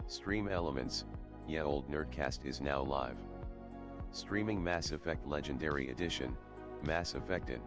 Stream Elements, yeah, old Nerdcast is now live. Streaming Mass Effect Legendary Edition, Mass Effectin.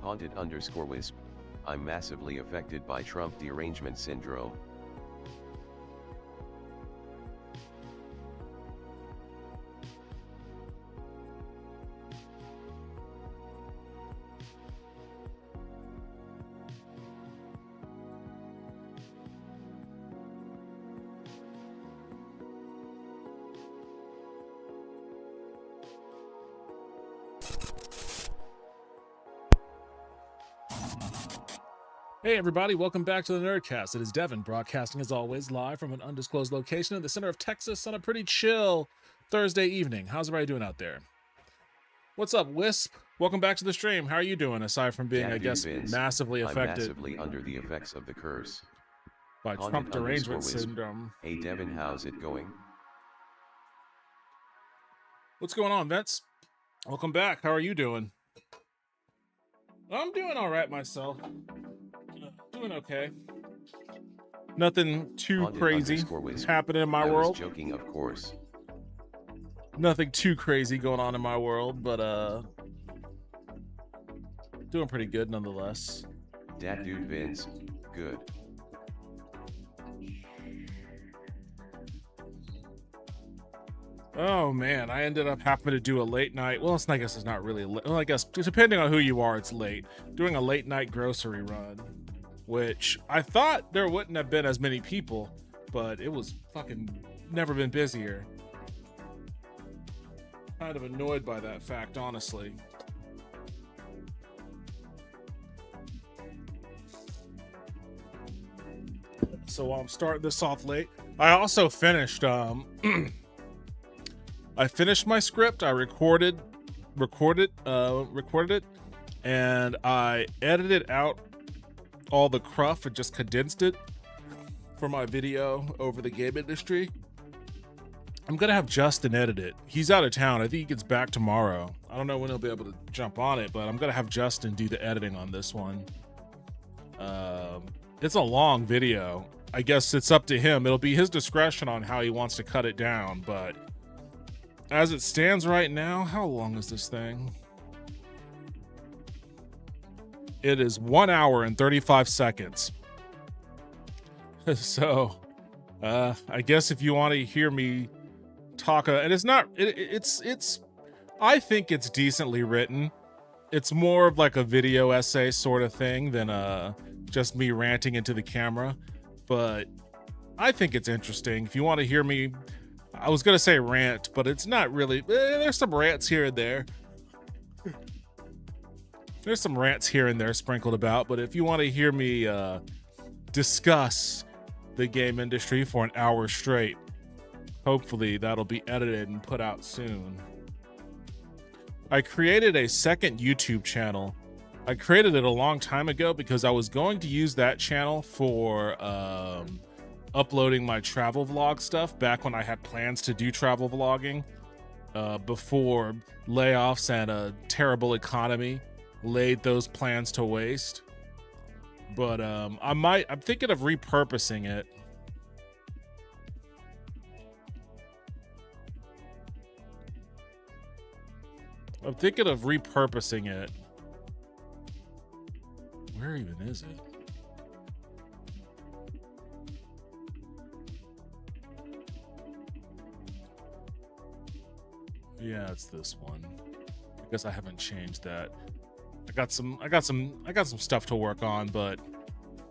Haunted_Wisp, I'm massively affected by Trump derangement syndrome. Hey everybody, welcome back to the Nerdcast. It is Devin, broadcasting as always live from an undisclosed location in the center of Texas on a pretty chill Thursday evening. How's everybody doing out there? What's up, Wisp? Welcome back to the stream. How are you doing, aside from being, I guess, massively affected? I'm massively under the effects of the curse. By Trump derangement syndrome. Hey Devin, how's it going? What's going on, Vince? Welcome back. How are you doing? I'm doing all right myself. Doing okay. Nothing too crazy happening in my world. I was joking, of course. Nothing too crazy going on in my world, but doing pretty good nonetheless. Dat dude Vince, good. Oh man, I ended up having to do a late night. Well, I guess it's not really late. Well, I guess depending on who you are, it's late. Doing a late night grocery run, which I thought there wouldn't have been as many people, but it was fucking never been busier. Kind of annoyed by that fact, honestly. So while I'm starting this off late, I also finished I finished my script. I recorded it, and I edited out all the cruff and just condensed it for my video over the game industry. I'm gonna have Justin edit it. He's out of town. I think he gets back tomorrow. I don't know when he'll be able to jump on it, but I'm gonna have Justin do the editing on this one. It's a long video. I guess it's up to him. It'll be his discretion on how he wants to cut it down, but as it stands right now, how long is this thing? It is 1 hour and 35 seconds. So, I guess if you want to hear me talk, and it's not, it's, I think it's decently written. It's more of like a video essay sort of thing than just me ranting into the camera. But I think it's interesting. If you want to hear me, I was going to say rant, but it's not really. There's some rants here and there. There's some rants here and there sprinkled about. But if you want to hear me discuss the game industry for an hour straight, hopefully that'll be edited and put out soon. I created a second YouTube channel. I created it a long time ago because I was going to use that channel for uploading my travel vlog stuff back when I had plans to do travel vlogging before layoffs and a terrible economy laid those plans to waste. But I'm thinking of repurposing it. I'm thinking of repurposing it. Where even is it? Yeah, it's this one. I guess I haven't changed that. I got some stuff to work on, but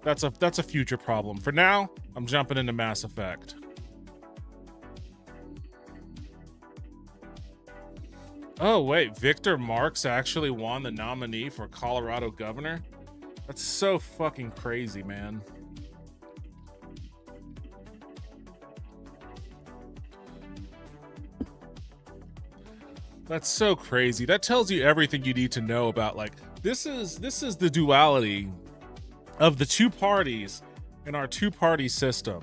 that's a future problem. For now, I'm jumping into Mass Effect. Oh wait, Victor Marks actually won the nominee for Colorado governor? That's so fucking crazy, man. That's so crazy. That tells you everything you need to know about, like, this is the duality of the two parties in our two-party system.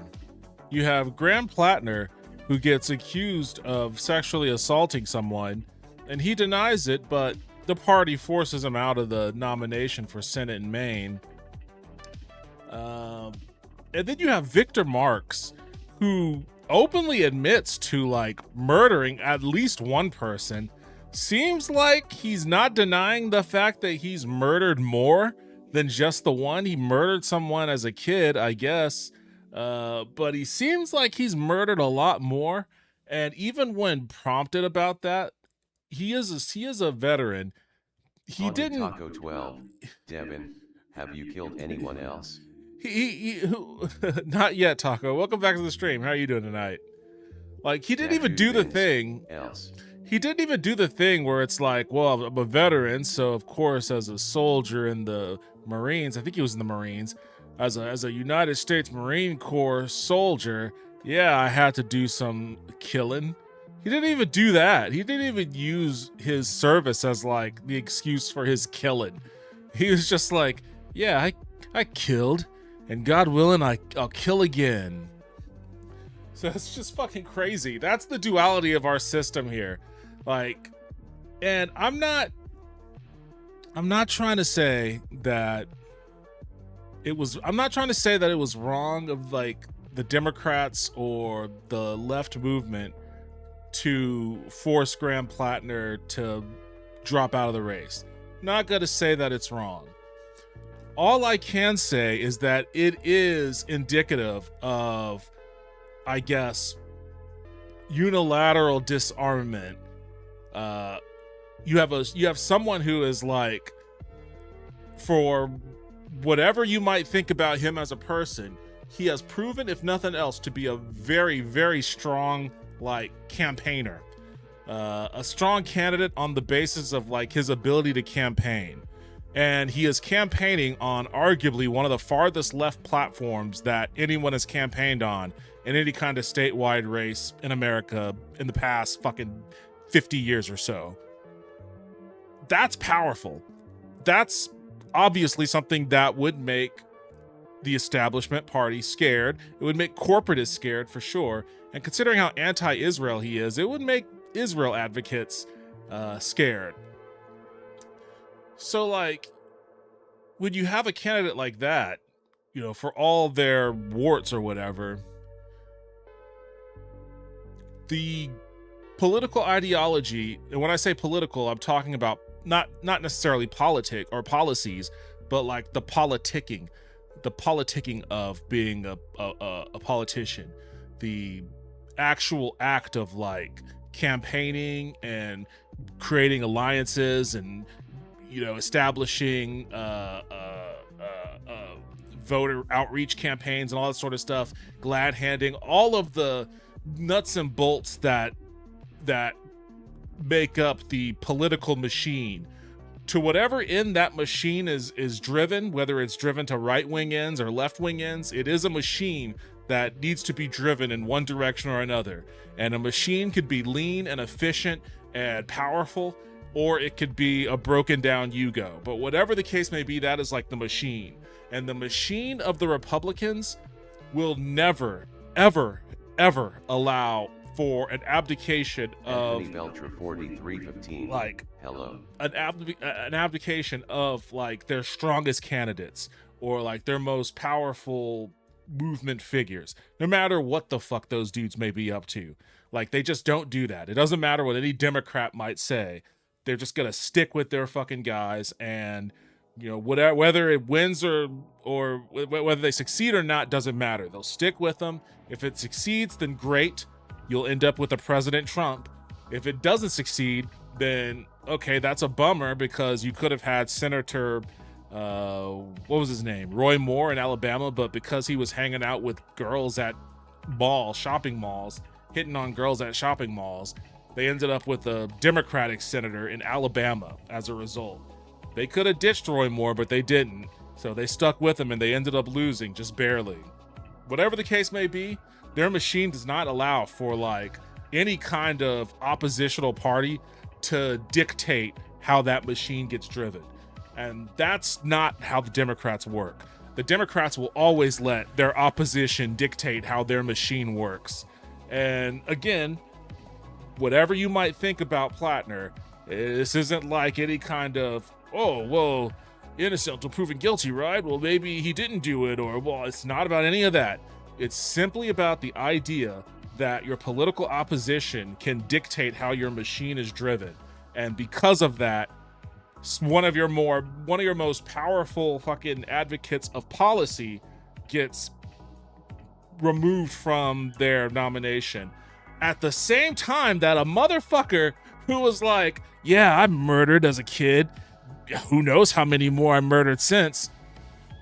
You have Graham Plattner, who gets accused of sexually assaulting someone, and he denies it, but the party forces him out of the nomination for Senate in Maine. And then you have Victor Marks, who openly admits to, like, murdering at least one person. Seems like he's not denying the fact that he's murdered more than just the one. He murdered someone as a kid, I guess. But he seems like he's murdered a lot more. And even when prompted about that, he is a veteran. He didn't. Taco 12, Devin, have you killed anyone else? Not yet, Taco. Welcome back to the stream. How are you doing tonight? Like, he didn't even do the thing. He didn't even do the thing where it's like, well, I'm a veteran, so of course, as a soldier in the Marines, I think he was in the Marines, as a United States Marine Corps soldier, yeah, I had to do some killing. He didn't even do that. He didn't even use his service as, like, the excuse for his killing. He was just like, yeah, I killed, and God willing, I'll kill again. So it's just fucking crazy. That's the duality of our system here. Like, and I'm not trying to say that it was wrong of, like, the Democrats or the left movement to force Graham Plattner to drop out of the race. Not gonna say that it's wrong. All I can say is that it is indicative of, I guess, unilateral disarmament. You have someone who is like, for whatever you might think about him as a person, he has proven, if nothing else, to be a very, very strong like campaigner, a strong candidate on the basis of like his ability to campaign. And he is campaigning on arguably one of the farthest left platforms that anyone has campaigned on in any kind of statewide race in America in the past fucking 50 years or so. That's powerful. That's obviously something that would make the establishment party scared. It would make corporatists scared for sure. And considering how anti-Israel he is, it would make Israel advocates scared. So like, when you have a candidate like that, you know, for all their warts or whatever, the political ideology, and when I say political, I'm talking about not necessarily politic or policies, but like the politicking of being a politician, the actual act of like campaigning and creating alliances and, you know, establishing voter outreach campaigns and all that sort of stuff, glad handing, all of the nuts and bolts that make up the political machine. To whatever end that machine is driven, whether it's driven to right-wing ends or left-wing ends, it is a machine that needs to be driven in one direction or another. And a machine could be lean and efficient and powerful, or it could be a broken down Yugo. But whatever the case may be, that is like the machine. And the machine of the Republicans will never, ever, ever allow for an abdication of Beltra 4315. Like hello, an abdication of like their strongest candidates or like their most powerful movement figures, no matter what the fuck those dudes may be up to. Like, they just don't do that. It doesn't matter what any Democrat might say. They're just gonna stick with their fucking guys, and you know, whether it wins or whether they succeed or not doesn't matter. They'll stick with them. If it succeeds, then great. You'll end up with a President Trump. If it doesn't succeed, then okay, that's a bummer, because you could have had Senator, what was his name? Roy Moore in Alabama, but because he was hanging out with girls at shopping malls, hitting on girls at shopping malls, they ended up with a Democratic senator in Alabama as a result. They could have ditched Roy Moore, but they didn't. So they stuck with him and they ended up losing, just barely. Whatever the case may be, their machine does not allow for like any kind of oppositional party to dictate how that machine gets driven. And that's not how the Democrats work. The Democrats will always let their opposition dictate how their machine works. And again, whatever you might think about Plattner, this isn't like any kind of, oh, well, innocent until proven guilty, right? Well, maybe he didn't do it, or, well, it's not about any of that. It's simply about the idea that your political opposition can dictate how your machine is driven. And because of that, one of your most powerful fucking advocates of policy gets removed from their nomination. At the same time that a motherfucker who was like, yeah, I murdered as a kid. Who knows how many more I murdered since?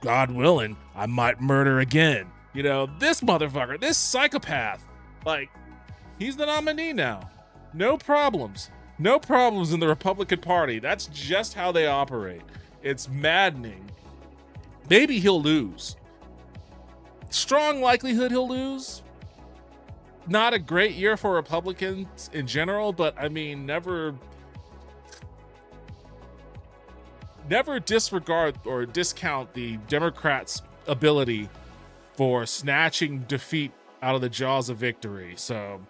God willing, I might murder again. You know, this motherfucker, this psychopath, like, he's the nominee now. No problems. No problems in the Republican Party. That's just how they operate. It's maddening. Maybe he'll lose. Strong likelihood he'll lose. Not a great year for Republicans in general, but I mean, never disregard or discount the Democrats' ability for snatching defeat out of the jaws of victory. So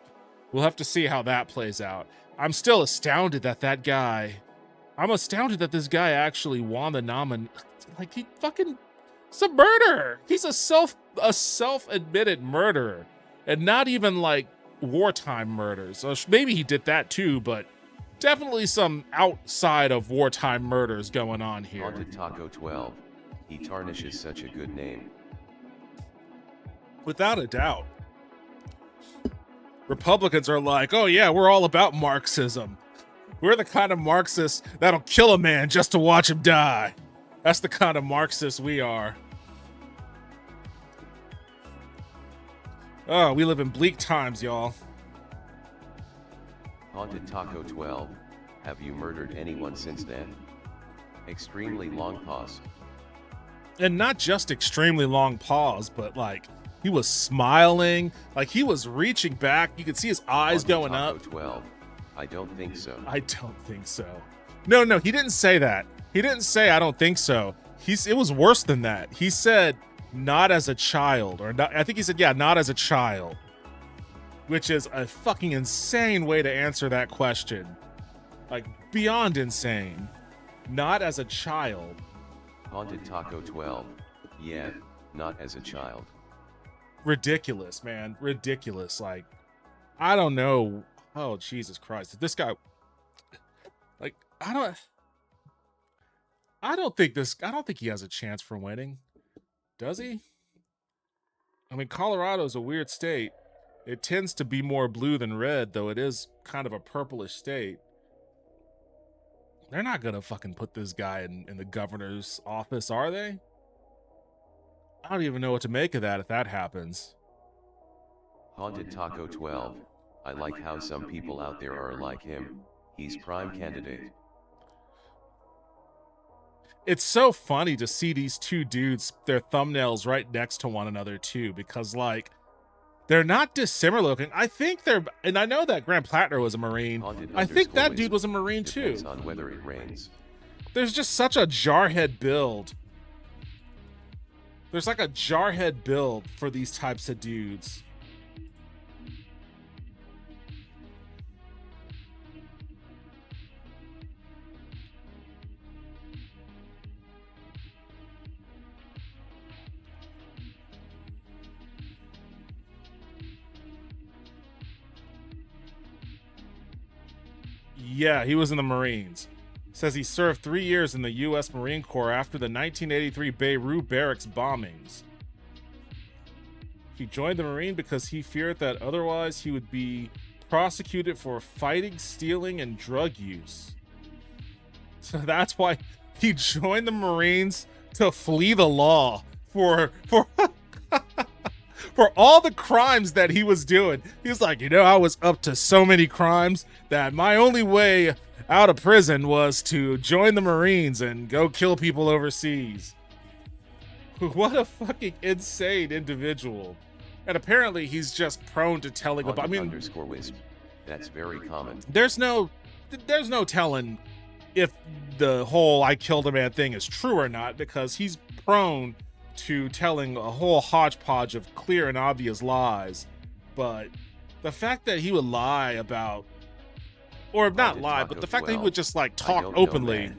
we'll have to see how that plays out. I'm still astounded that I'm astounded that this guy actually won the nomination. Like, he's a murderer. He's a self-admitted murderer, and not even like wartime murders. So maybe he did that too, but definitely some outside of wartime murders going on here. Haunted Taco 12. He tarnishes such a good name. Without a doubt. Republicans are like, oh yeah, we're all about Marxism. We're the kind of Marxists that'll kill a man just to watch him die. That's the kind of Marxists we are. Oh, we live in bleak times, y'all. Haunted Taco 12, have you murdered anyone since then? Extremely long pause. And not just extremely long pause, but like he was smiling, like he was reaching back. You could see his eyes Haunted going Taco up. 12, I don't think so. I don't think so. No, he didn't say that. He didn't say I don't think so. It was worse than that. He said not as a child, or not, I think he said, yeah, not as a child, which is a fucking insane way to answer that question. Like beyond insane. Not as a child. Haunted Taco 12, yeah, not as a child. Ridiculous, man. Ridiculous. Like, I don't know. Oh, Jesus Christ. This guy, like, I don't think he has a chance for winning. Does he? I mean, Colorado's a weird state. It tends to be more blue than red, though it is kind of a purplish state. They're not gonna fucking put this guy in the governor's office, are they? I don't even know what to make of that if that happens. Haunted Taco 12, I like how some people out there are like him. He's prime candidate. It's so funny to see these two dudes, their thumbnails right next to one another too, because like they're not dissimilar looking. I think and I know that Grant Plattner was a Marine. I think that dude was a Marine too. Depends on whether it rains. There's just such a jarhead build. There's like a jarhead build for these types of dudes. Yeah, he was in the Marines. Says he served 3 years in the U.S. Marine Corps after the 1983 Beirut barracks bombings. He joined the Marine because he feared that otherwise he would be prosecuted for fighting, stealing, and drug use. So that's why he joined the Marines, to flee the law for for all the crimes that he was doing. He was like, I was up to so many crimes that my only way out of prison was to join the Marines and go kill people overseas. What a fucking insane individual. And apparently he's just prone to telling about, underscore wisp. That's very common. There's no telling if the whole I killed a man thing is true or not, because he's prone to telling a whole hodgepodge of clear and obvious lies. But the fact that he would lie about, or not lie, but the fact that he would just like talk openly.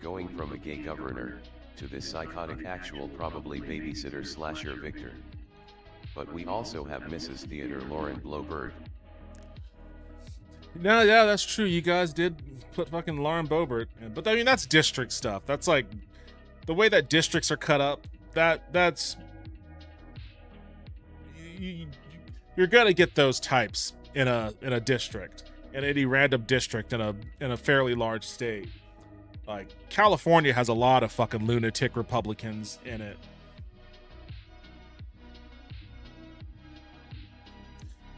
Going from a gay governor to this psychotic actual probably babysitter slasher Victor. But we also have Mrs. Theodore Lauren Blowbird. No, yeah, that's true. You guys did put fucking Lauren Boebert in. But I mean, that's district stuff. That's like the way that districts are cut up. That's you're gonna get those types in a district, in any random district in a fairly large state. Like California has a lot of fucking lunatic Republicans in it.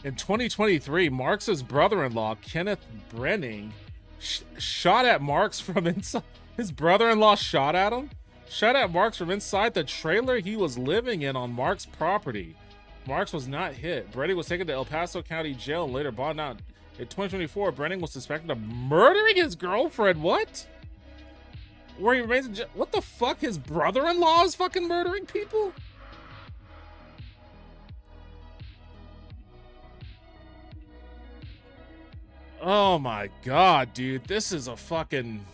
In 2023, Marx's brother-in-law, Kenneth Brenning, shot at Marx from inside. His brother-in-law shot at him? Shot at Marx from inside the trailer he was living in on Marx's property. Marx was not hit. Brenning was taken to El Paso County Jail and later bonded out. In 2024, Brenning was suspected of murdering his girlfriend. What? Where he remains in jail. What the fuck? His brother-in-law is fucking murdering people? Oh my god, dude. This is a fucking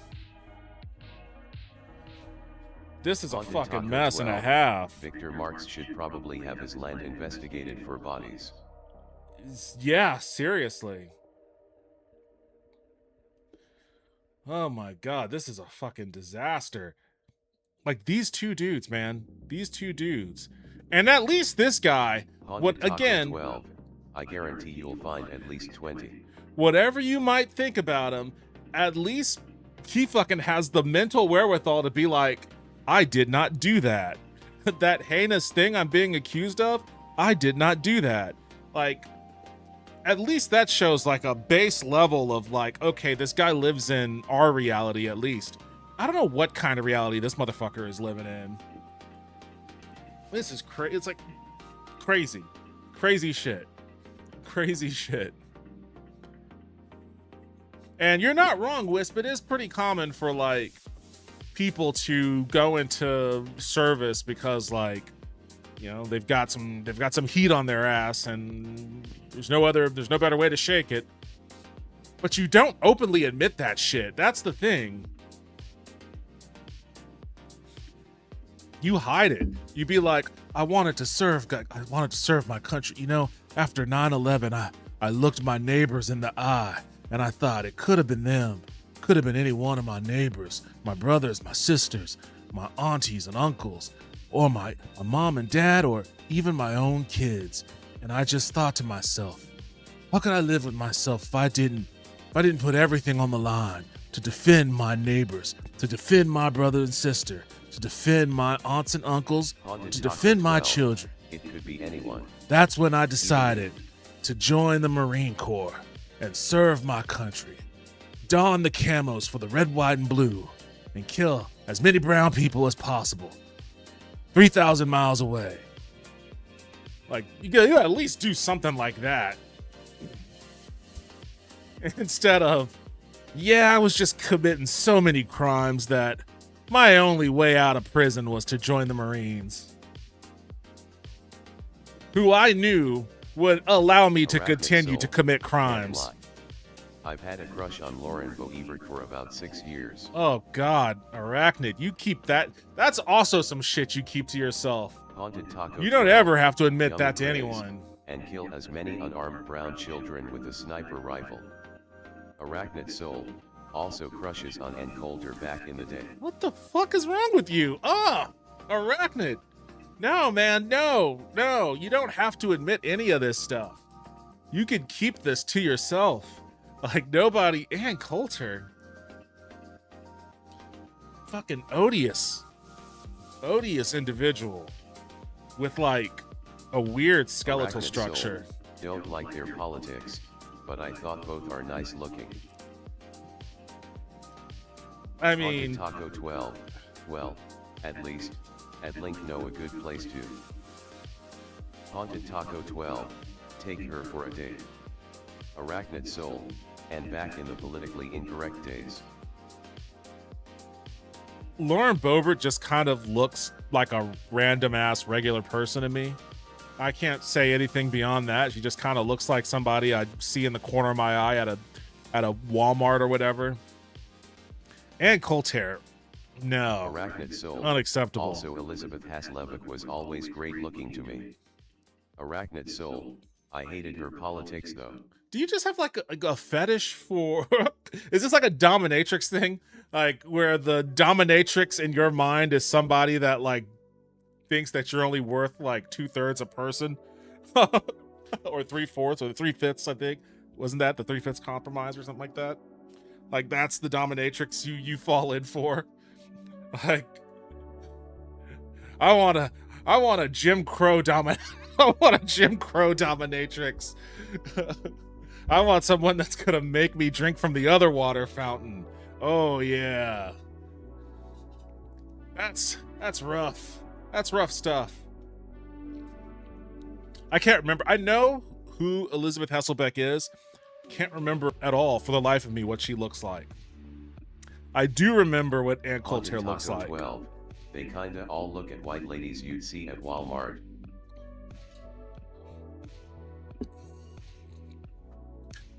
mess and a half. Victor Marx should probably have his land investigated for bodies. Yeah, seriously. Oh my god, this is a fucking disaster. Like, these two dudes, man. These two dudes. And at least this guy, Haunted Taco again... 12. I guarantee you'll find at least 20. Whatever you might think about him, at least he fucking has the mental wherewithal to be like, I did not do that. That heinous thing I'm being accused of, I did not do that. Like, at least that shows like a base level of like, okay, this guy lives in our reality at least. I don't know what kind of reality this motherfucker is living in. This is crazy. It's like crazy. Crazy shit. Crazy shit. And you're not wrong, Wisp. It is pretty common for like people to go into service because like, you know, they've got some heat on their ass and there's no better way to shake it. But you don't openly admit that shit. That's the thing. You hide it. You be like, I wanted to serve my country. You know, after 9/11, I looked my neighbors in the eye and I thought it could have been them. Could have been any one of my neighbors, my brothers, my sisters, my aunties and uncles, or my mom and dad, or even my own kids. And I just thought to myself, how could I live with myself if I didn't put everything on the line to defend my neighbors, to defend my brother and sister, to defend my aunts and uncles, to defend my children? It could be anyone. That's when I decided to join the Marine Corps and serve my country, don the camos for the red, white, and blue, and kill as many brown people as possible, 3,000 miles away. Like, you gotta at least do something like that. Instead of, yeah, I was just committing so many crimes that my only way out of prison was to join the Marines, who I knew would allow me to continue to commit crimes. I've had a crush on Lauren Boebert for about 6 years. Oh God, Arachnid, you keep that. That's also some shit you keep to yourself. Haunted Taco. You don't ever have to admit that to anyone. And kill as many unarmed brown children with a sniper rifle. Arachnid Soul also crushes on Ann Coulter back in the day. What the fuck is wrong with you? Arachnid. No, man, no. You don't have to admit any of this stuff. You can keep this to yourself. Like nobody. Ann Coulter. Fucking odious individual with like a weird skeletal structure. Don't like their politics, but I thought both are nice looking. I mean, Taco 12. Well, at least, at Link know a good place to. Haunted Taco 12. Take her for a date. Arachnid Soul, and back in the politically incorrect days. Lauren Boebert just kind of looks like a random ass regular person to me. I can't say anything beyond that. She just kind of looks like somebody I'd see in the corner of my eye at a Walmart or whatever. Ann Coulter, no. Arachnid Soul, unacceptable. Also, Elizabeth Haslevic was always great looking to me. Arachnid Soul, I hated her politics though. Do you just have like a fetish for? Is this like a dominatrix thing? Like where the dominatrix in your mind is somebody that like thinks that you're only worth like 2/3 a person, or 3/4 or 3/5? I think wasn't that the 3/5 compromise or something like that? Like that's the dominatrix you fall in for. Like I want a Jim Crow I want a Jim Crow dominatrix. I want someone that's gonna make me drink from the other water fountain. Oh yeah. That's rough. That's rough stuff. I can't remember. I know who Elizabeth Hasselbeck is. Can't remember at all for the life of me what she looks like. I do remember what Ann Coulter looks like. 12. They kinda all look at white ladies you'd see at Walmart.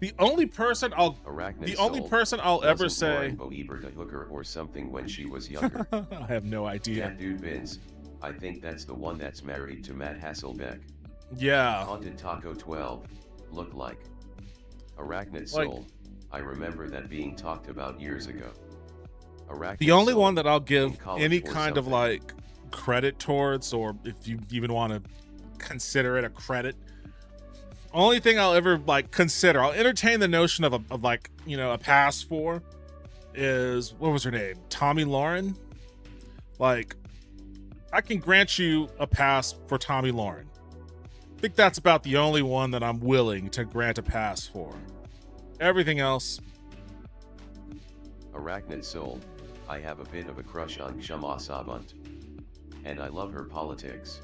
The only person I'll ever say Lauren Boebert a hooker or something when she was younger. I have no idea. That dude Vince, I think that's the one that's married to Matt Hasselbeck. Yeah. Haunted Taco 12, look like. Arachnid Soul, I remember that being talked about years ago. Arachnid the only Soul, one that I'll give any kind something. of like credit towards, or if you even want to consider it a credit, Only thing I'll ever like consider, I'll entertain the notion of like, you know, a pass for is, what was her name? Tommy Lauren. Like, I can grant you a pass for Tommy Lauren. I think that's about the only one that I'm willing to grant a pass for. Everything else. Arachnid Soul, I have a bit of a crush on Kshama Savant. And I love her politics.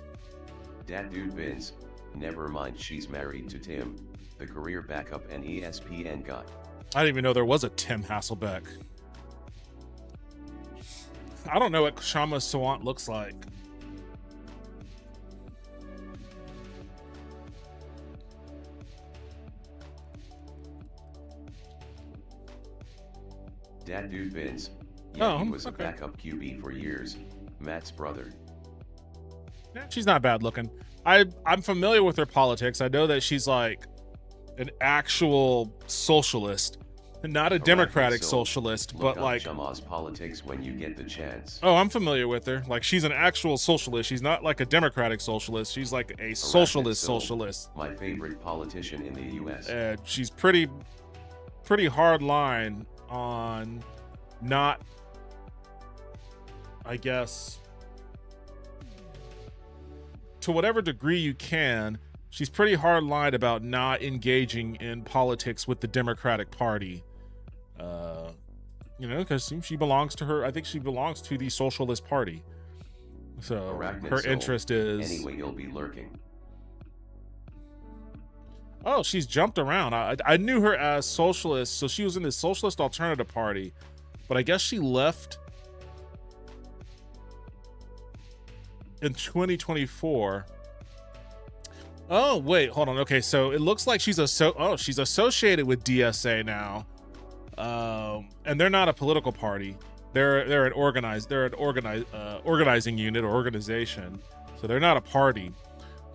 Dat dude Vince, never mind she's married to Tim, the career backup and ESPN guy. I didn't even know there was a Tim Hasselbeck. I don't know what Kshama Savant looks like. Dat dude Vince, yeah, he was okay. a backup QB for years, Matt's brother. Yeah, she's not bad looking. I'm familiar with her politics. I know that she's like an actual socialist, not a democratic socialist, but like Kshama's politics when you get the chance. Oh, I'm familiar with her. Like, she's an actual socialist. She's not like a democratic socialist. She's like a socialist socialist. My favorite politician in the US. She's pretty hard line on not, I guess, to whatever degree you can, she's pretty hard line about not engaging in politics with the Democratic Party. You know, because she belongs to her, I think she belongs to the Socialist Party. So her interest is... Anyway, you'll be lurking. Oh, she's jumped around. I knew her as socialist, so she was in the Socialist Alternative Party, but I guess she left in 2024. Oh, wait, hold on. Okay, so it looks like she's associated with DSA now. And they're not a political party. They're an organizing unit or organization. So they're not a party.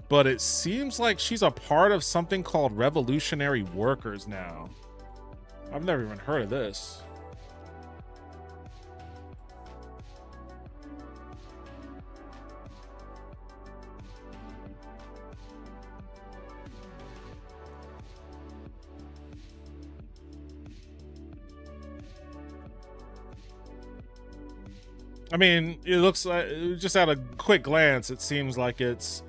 But it seems like she's a part of something called Revolutionary Workers now. I've never even heard of this. I mean, it looks like, just at a quick glance, it seems like it's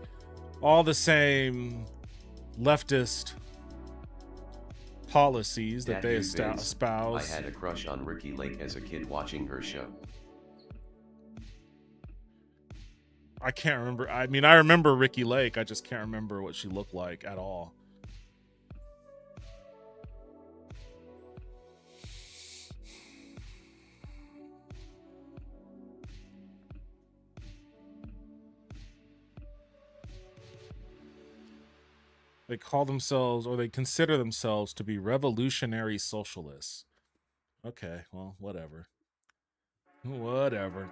all the same leftist policies that they espouse. I had a crush on Ricky Lake as a kid watching her show. I can't remember. I mean, I remember Ricky Lake. I just can't remember what she looked like at all. They call themselves, or they consider themselves to be revolutionary socialists. Okay, well, whatever. Whatever.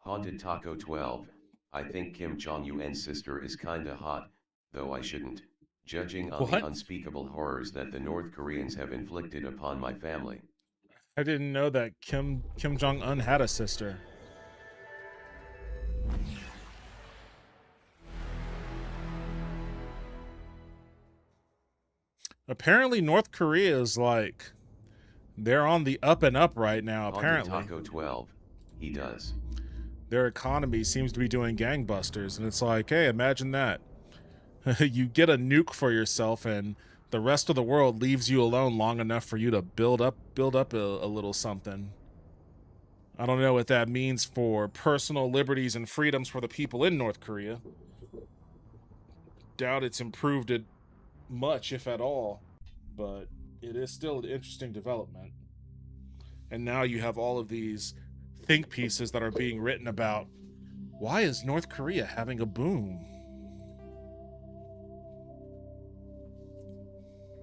Haunted Taco 12, I think Kim Jong-un's sister is kinda hot, though I shouldn't, judging on the unspeakable horrors that the North Koreans have inflicted upon my family. I didn't know that Kim Jong-un had a sister. Apparently North Korea is like, they're on the up and up right now, apparently. Haunted Taco 12, he does. Their economy seems to be doing gangbusters, and it's like, hey, imagine that. You get a nuke for yourself, and the rest of the world leaves you alone long enough for you to build up a little something. I don't know what that means for personal liberties and freedoms for the people in North Korea. Doubt it's improved it much, if at all, but it is still an interesting development. And now you have all of these think pieces that are being written about, why is North Korea having a boom?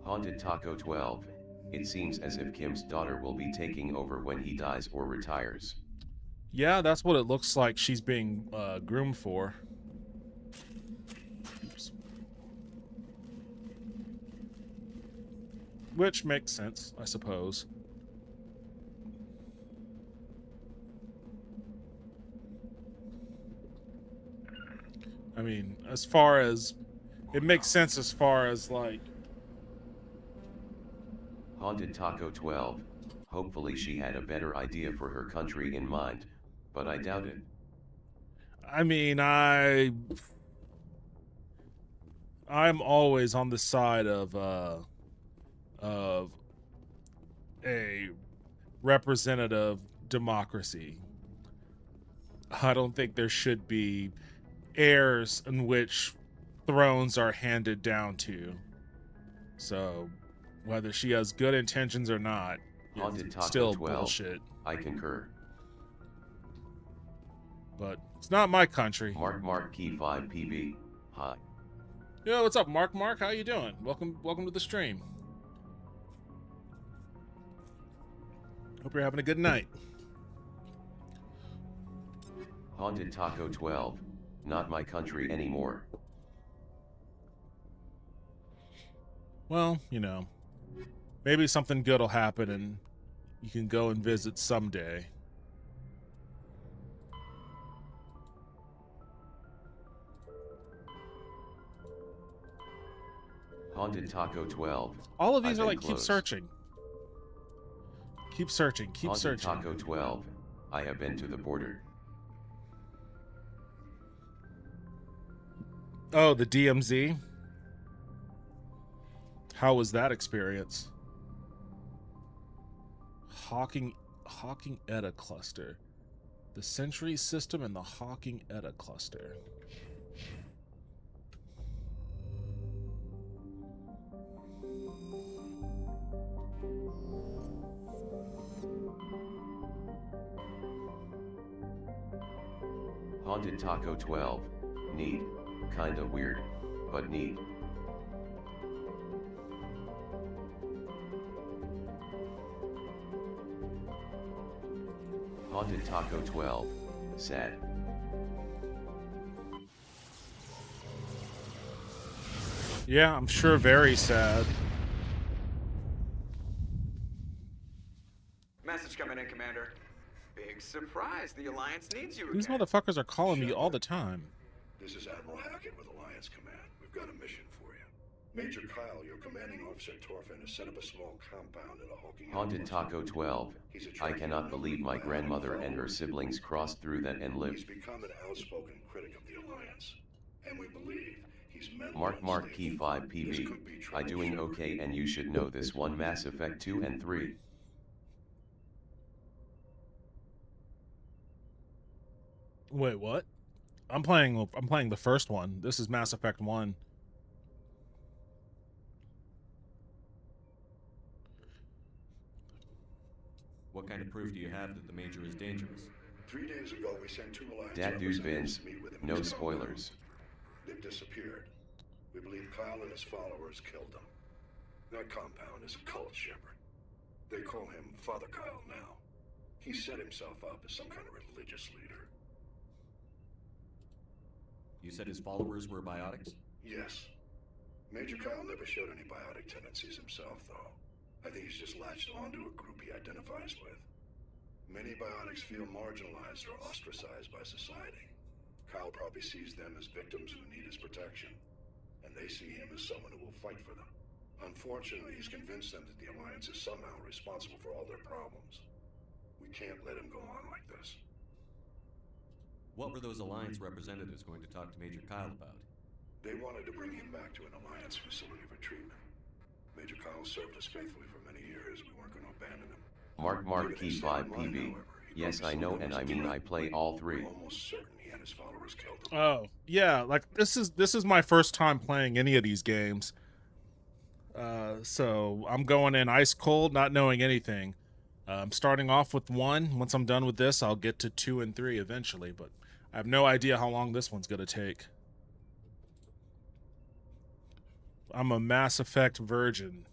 Haunted Taco 12, it seems as if Kim's daughter will be taking over when he dies or retires. Yeah, that's what it looks like she's being groomed for. Oops. Which makes sense, I suppose. I mean, as far as... It makes sense as far as, like... Haunted Taco 12. Hopefully she had a better idea for her country in mind, but I doubt it. I mean, I'm always on the side of a representative democracy. I don't think there should be heirs in which thrones are handed down to. So, whether she has good intentions or not, Haunted it's Taco still 12. bullshit. I concur. But it's not my country. Mark Key 5 PB. Hi. Yo, what's up, Mark? How you doing? Welcome to the stream. Hope you're having a good night. Haunted Taco 12. Not my country anymore. Well, you know, maybe something good will happen and you can go and visit someday. Haunted Taco 12. All of these I've are been like, close. keep searching. Keep searching, keep Haunted searching. Taco 12. I have been to the border. Oh, the DMZ? How was that experience? Hawking Eta cluster. The Century system and the Hawking Eta cluster. Haunted Taco 12. Neat. Kinda weird, but neat. Haunted Taco 12. Sad. Yeah, I'm sure very sad. Message coming in, Commander. Big surprise. The Alliance needs you These again. motherfuckers are calling me all the time. This is Admiral Hackett with Alliance Command. We've got a mission for you. Major Kyle, your commanding officer Torfin, has set up a small compound in the Hawking. Haunted Taco 12. I cannot believe my grandmother and her siblings crossed through that and lived. He's become an outspoken critic of the Alliance, and we believe he's Mark Key 5 PB. I doing okay, and you should know this one. Mass Effect 2 and 3. Wait, what? I'm playing the first one. This is Mass Effect 1. What kind of proof do you have that the Major is dangerous? 3 days ago, we sent 2 Alliance Dad Deuce representatives Vins. to meet with him. No spoilers. They've disappeared. We believe Kyle and his followers killed them. That compound is a cult, Shepard. They call him Father Kyle now. He set himself up as some kind of religious leader. You said his followers were biotics? Yes. Major Kyle never showed any biotic tendencies himself, though. I think he's just latched onto a group he identifies with. Many biotics feel marginalized or ostracized by society. Kyle probably sees them as victims who need his protection, and they see him as someone who will fight for them. Unfortunately, he's convinced them that the Alliance is somehow responsible for all their problems. We can't let him go on like this. What were those Alliance representatives going to talk to Major Kyle about? They wanted to bring him back to an Alliance facility for treatment. Major Kyle served us faithfully for many years. We weren't going to abandon him. Mark Key 5 PB. Yes, I know, and I mean I play all 3. Almost certain he and his followers killed him. Oh, yeah, like this is my first time playing any of these games. So I'm going in ice cold, not knowing anything. I'm starting off with 1. Once I'm done with this, I'll get to 2 and 3 eventually, but I have no idea how long this one's going to take. I'm a Mass Effect virgin.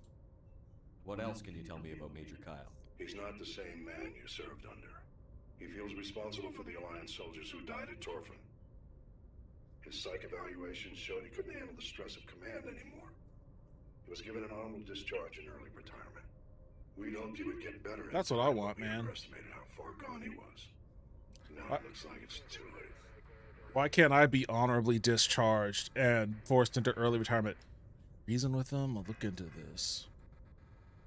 What else can you tell me about Major Kyle? He's not the same man you served under. He feels responsible for the Alliance soldiers who died at Torfin. His psych evaluations showed he couldn't handle the stress of command anymore. He was given an honorable discharge in early retirement. We'd hoped he would get better. That's what I want, we man. underestimated how far gone he was. Now it looks like it's too late. Why can't I be honorably discharged and forced into early retirement? Reason with them? I'll look into this.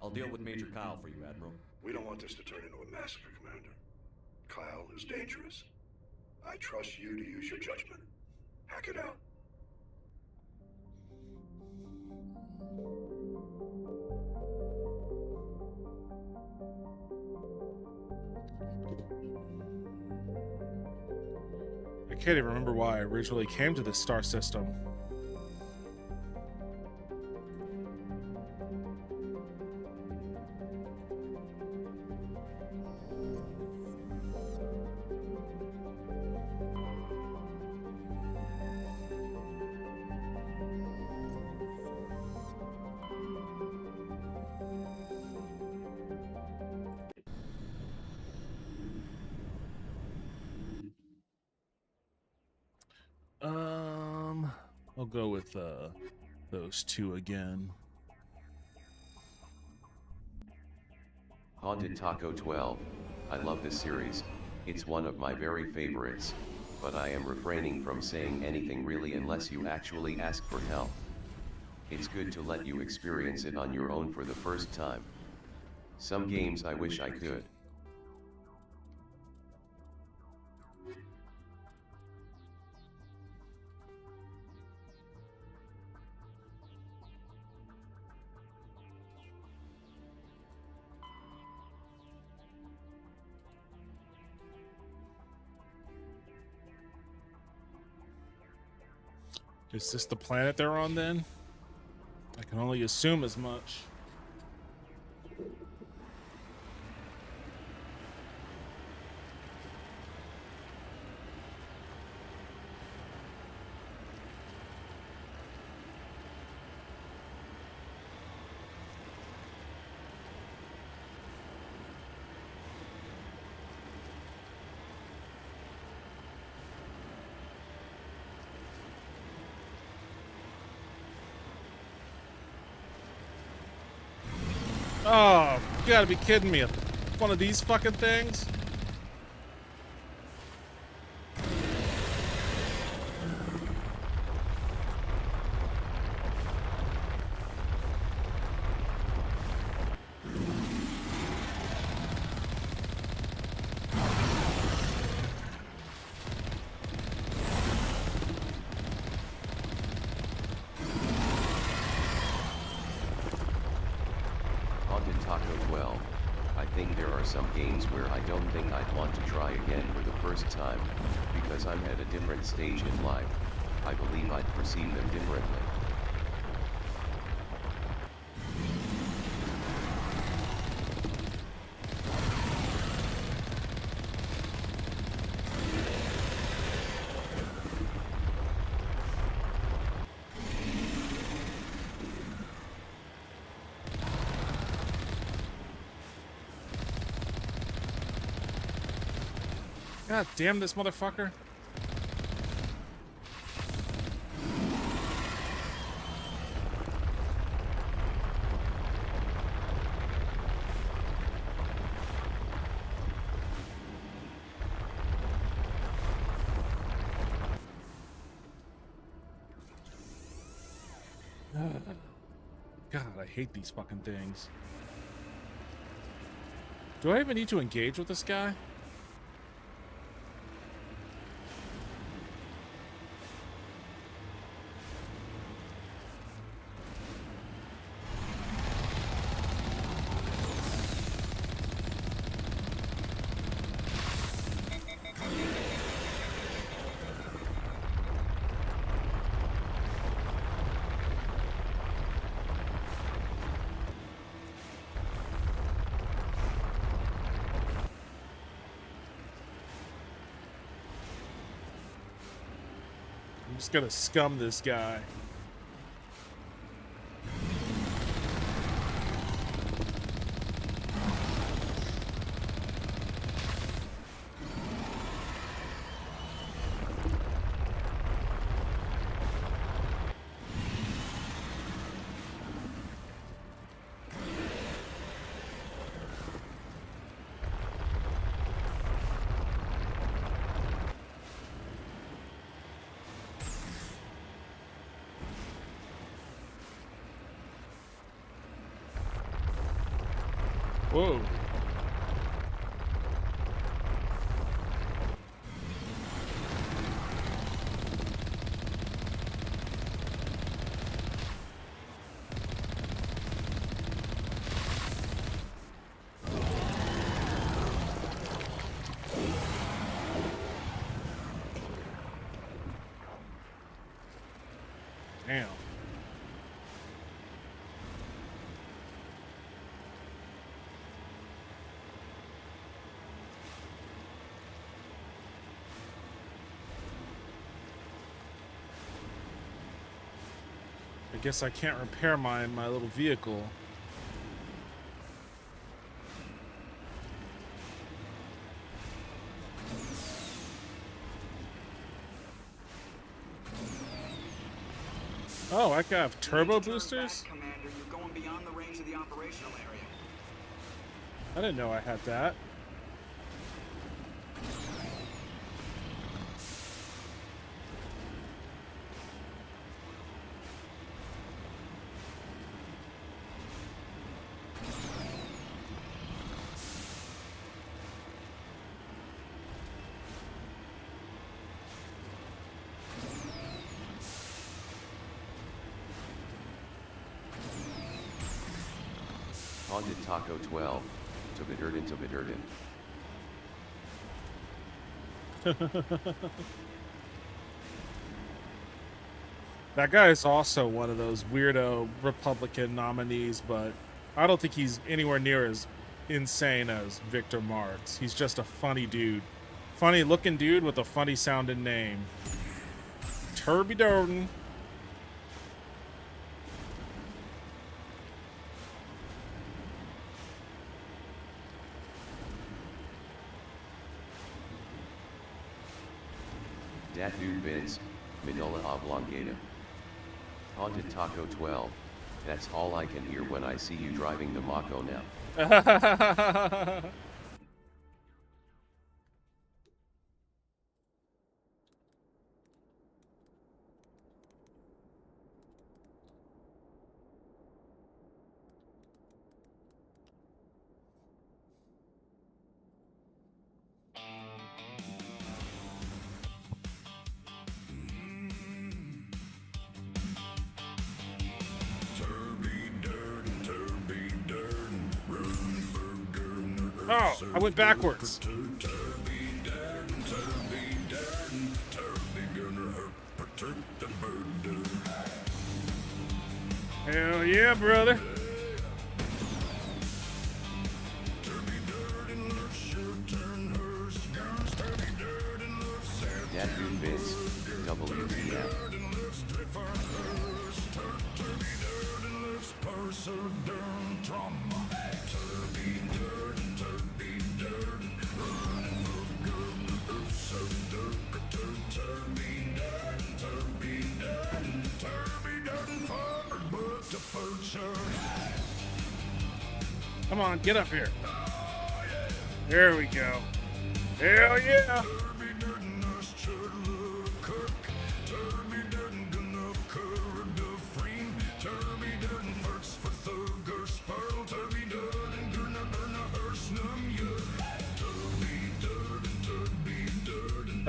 I'll deal with Major Kyle for you, Admiral. We don't want this to turn into a massacre, Commander. Kyle is dangerous. I trust you to use your judgment. Hack it out. I can't even remember why I originally came to this star system. I'll go with those two again. Haunted Taco 12. I love this series, it's one of my very favorites, but I am refraining from saying anything really unless you actually ask for help. It's good to let you experience it on your own for the first time. Some games I wish I could. Is this the planet they're on then? I can only assume as much. Oh, you gotta be kidding me. One of these fucking things? Haunted Taco 12. I think there are some games where I don't think I'd want to try again for the first time, because I'm at a different stage in life. I believe I'd perceive them differently. God damn this motherfucker. God, I hate these fucking things. Do I even need to engage with this guy? I'm just gonna scum this guy. Whoa. Damn. I guess I can't repair my little vehicle. Oh, I can have turbo boosters? Commander, you're going beyond the range of the operational area. I didn't know I had that. Haunted Taco 12, to That guy is also one of those weirdo Republican nominees, but I don't think he's anywhere near as insane as Victor Marx. He's just a funny dude. Funny looking dude with a funny sounding name. Turby Durden. Dat dude Vince, Medulla Oblongata. Haunted Taco 12, that's all I can hear when I see you driving the Mako now. Oh, I went backwards. Hell yeah, brother. Dat dude Vince, WTF. Come on, get up here. There we go. Hell yeah.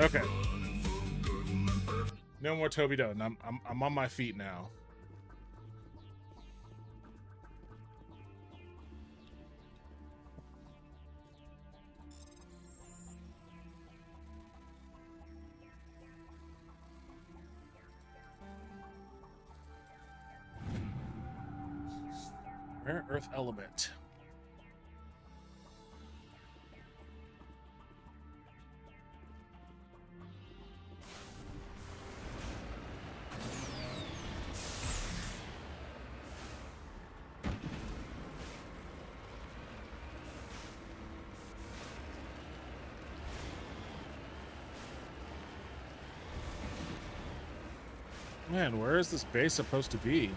Okay. No more Toby Doden. I'm on my feet now. Rare earth element. Man, where is this base supposed to be?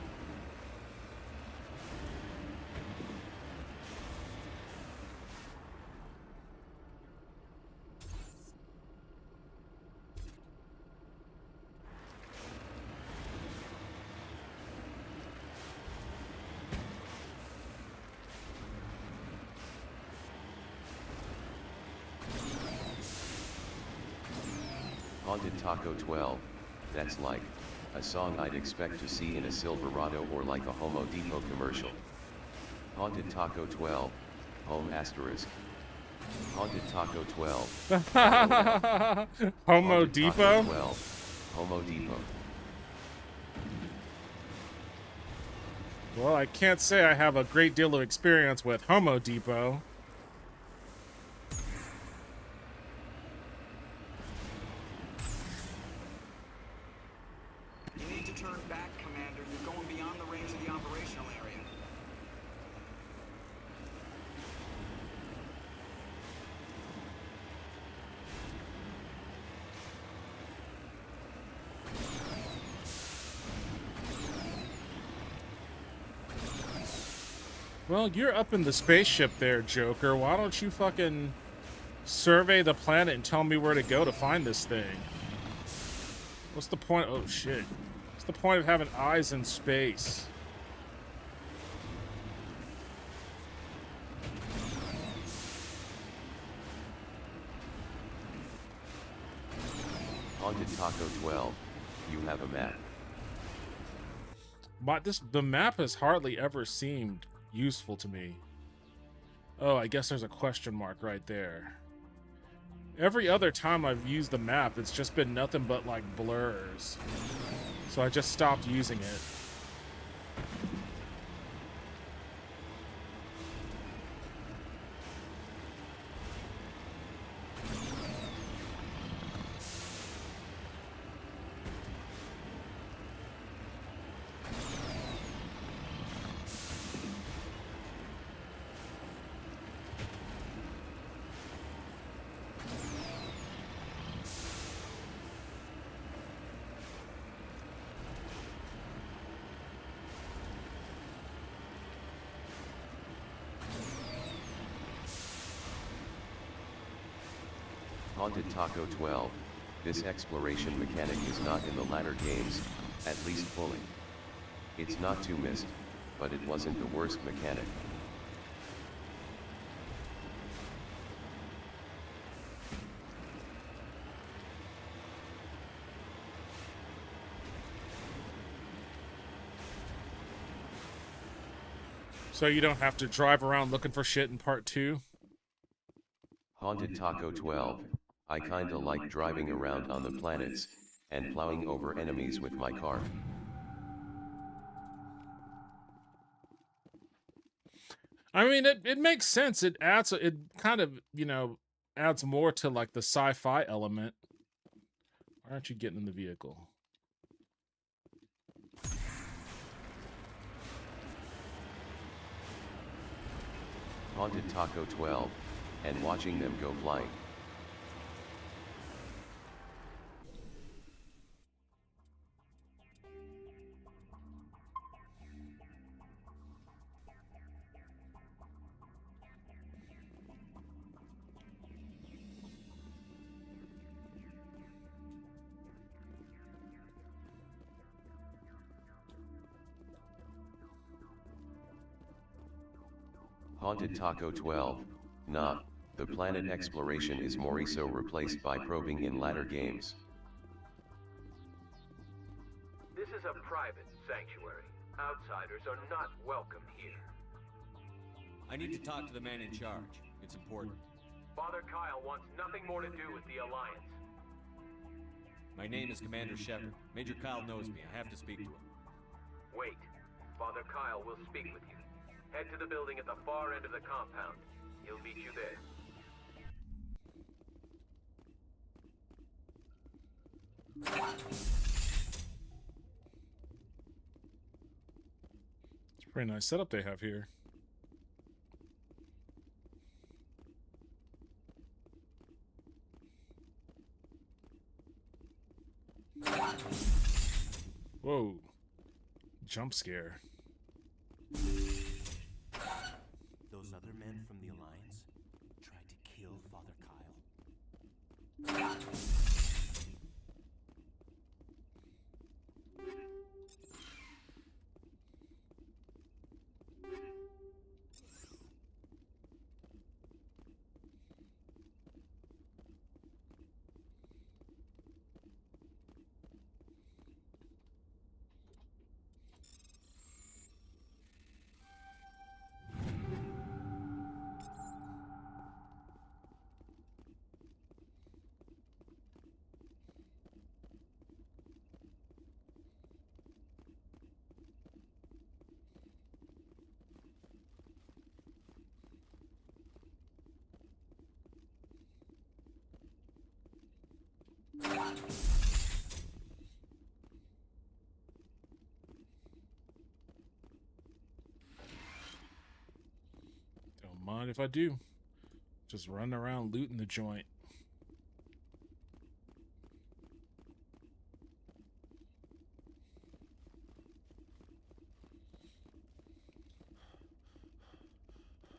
Haunted Taco 12, that's like a song I'd expect to see in a Silverado or like a Homo Depot commercial. Haunted Taco 12, home asterisk. Haunted Taco 12. Homo Haunted Depot? Taco 12, Homo Depot. Well, I can't say I have a great deal of experience with Homo Depot. You need to turn back, Commander. You're going beyond the range of the operational area. Well, you're up in the spaceship there, Joker. Why don't you fucking survey the planet and tell me where to go to find this thing? What's the point? Oh, shit. What's the point of having eyes in space? Haunted Taco 12, you have a map. The map has hardly ever seemed useful to me. Oh, I guess there's a question mark right there. Every other time I've used the map, it's just been nothing but like blurs. So I just stopped using it. Haunted Taco 12, this exploration mechanic is not in the latter games, at least fully. It's not too missed, but it wasn't the worst mechanic. So you don't have to drive around looking for shit in part 2? Haunted Taco 12, I kinda like driving around on the planets, and plowing over enemies with my car. I mean, it makes sense. It kind of, you know, adds more to like the sci-fi element. Why aren't you getting in the vehicle? Haunted Taco 12, and watching them go flying. Haunted Taco 12, nah, the planet exploration is more so replaced by probing in latter games. This is a private sanctuary. Outsiders are not welcome here. I need to talk to the man in charge. It's important. Father Kyle wants nothing more to do with the Alliance. My name is Commander Shepard. Major Kyle knows me. I have to speak to him. Wait. Father Kyle will speak with you. Head to the building at the far end of the compound. He'll meet you there. It's a pretty nice setup they have here. Whoa. Jump scare. Those other men from the Alliance tried to kill Father Kyle. Don't mind if I do. Just running around looting the joint.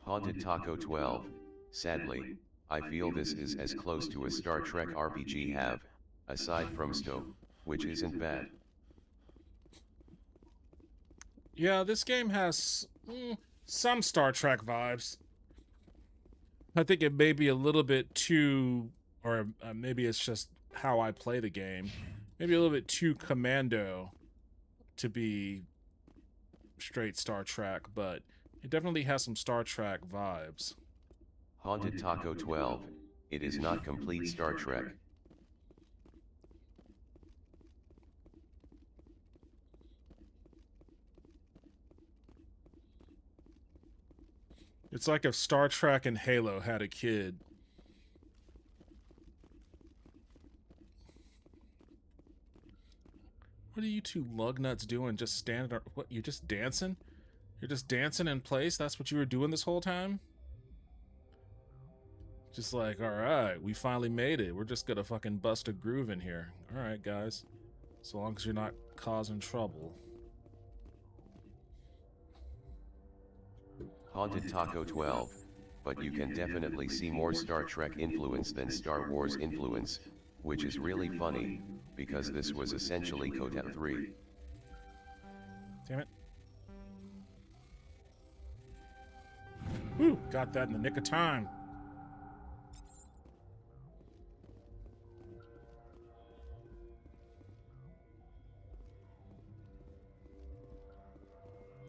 Haunted Taco 12. Sadly, I feel this is as close to a Star Trek RPG have, aside from Sto, which isn't bad. Yeah, this game has some Star Trek vibes. I think it may be a little bit too, or maybe it's just how I play the game. Maybe a little bit too commando to be straight Star Trek, but it definitely has some Star Trek vibes. Haunted Taco 12. It is not complete Star Trek. It's like if Star Trek and Halo had a kid. What are you two lug nuts doing? Just standing? What? You just dancing? You're just dancing in place? That's what you were doing this whole time? Just like, all right, we finally made it. We're just gonna fucking bust a groove in here. All right, guys. So long as you're not causing trouble. Haunted Taco 12. But you can definitely see more Star Trek influence than Star Wars influence, which is really funny, because this was essentially Coda 3. Damn it. Whew, got that in the nick of time.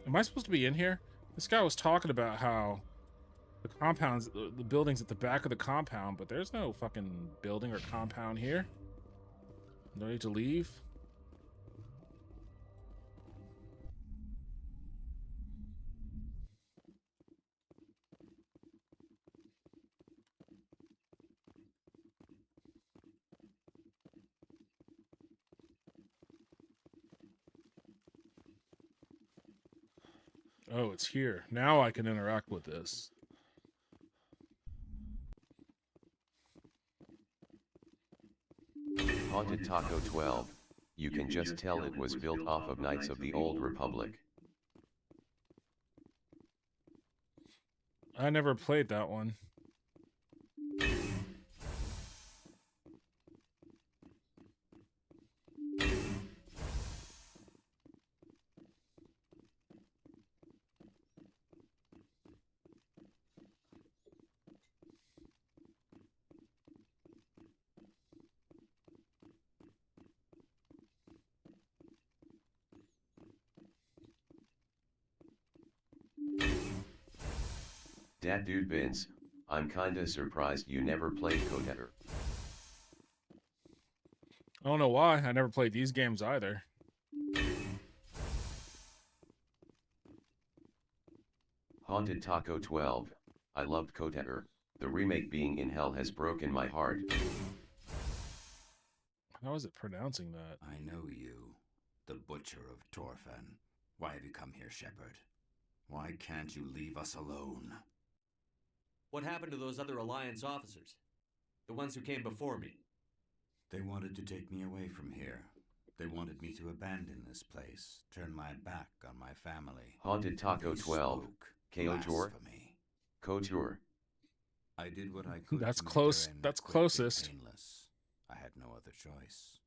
Am I supposed to be in here? This guy was talking about how the compounds, the buildings at the back of the compound, but there's no fucking building or compound here. No need to leave. Oh, it's here. Now I can interact with this. Haunted Taco 12. You can just tell it was built off of Knights of the Old Republic. I never played that one. Dat dude Vince, I'm kinda surprised you never played Coder. I don't know why. I never played these games either. Haunted Taco 12. I loved Coder. The remake being in hell has broken my heart. How is it pronouncing that? I know you, the Butcher of Torfan. Why have you come here, Shepard? Why can't you leave us alone? What happened to those other Alliance officers? The ones who came before me? They wanted to take me away from here. They wanted me to abandon this place, turn my back on my family. Haunted Taco They 12. spoke Kotor? blasphemy. Kotor. I did what I could. That's to make close. their end That's quick and closest. painless. I had no other choice.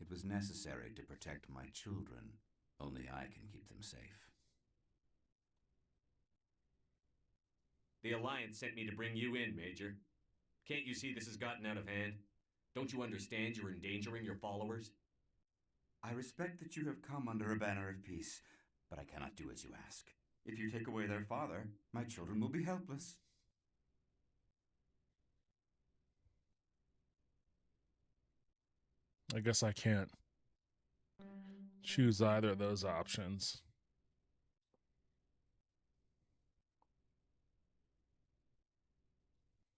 It was necessary to protect my children. Only I can keep them safe. The Alliance sent me to bring you in, Major. Can't you see this has gotten out of hand? Don't you understand you're endangering your followers? I respect that you have come under a banner of peace, but I cannot do as you ask. If you take away their father, my children will be helpless. I guess I can't choose either of those options.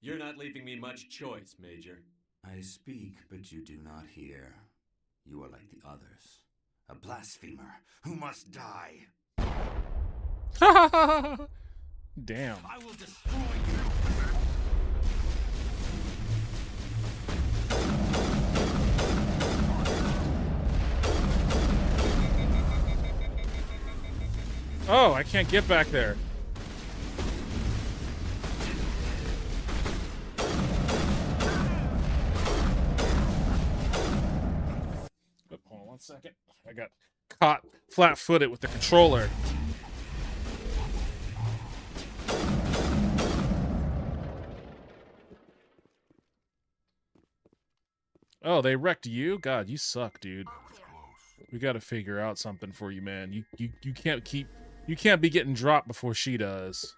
You're not leaving me much choice, Major. I speak, but you do not hear. You are like the others. A blasphemer who must die. Damn. I will destroy you. Oh, I can't get back there. Oh, hold on 1 second. I got caught flat-footed with the controller. Oh, they wrecked you? God, you suck, dude. We got to figure out something for you, man. You can't be getting dropped before she does.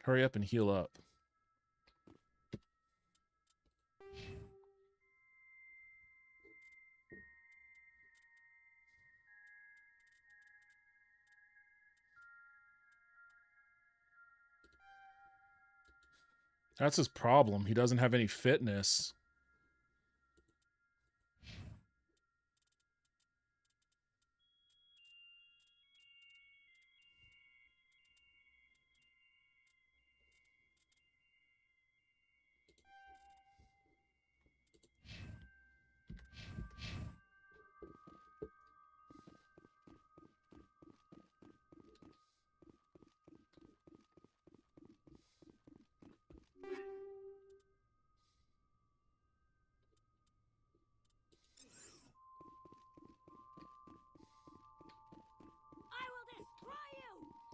Hurry up and heal up. That's his problem. He doesn't have any fitness.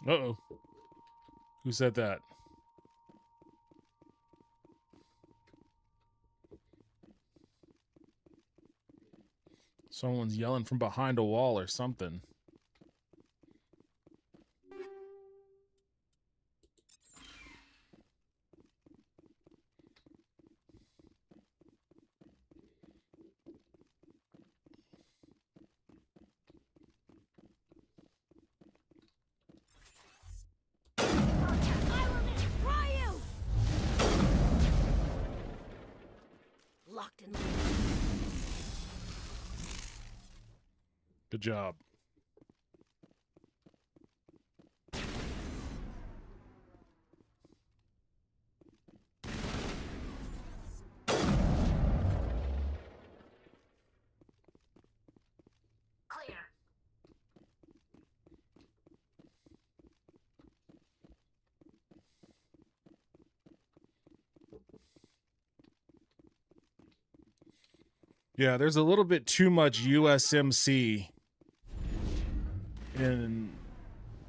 Uh-oh. Who said that? Someone's yelling from behind a wall or something. Locked in. Good job. Clear. Yeah, there's a little bit too much USMC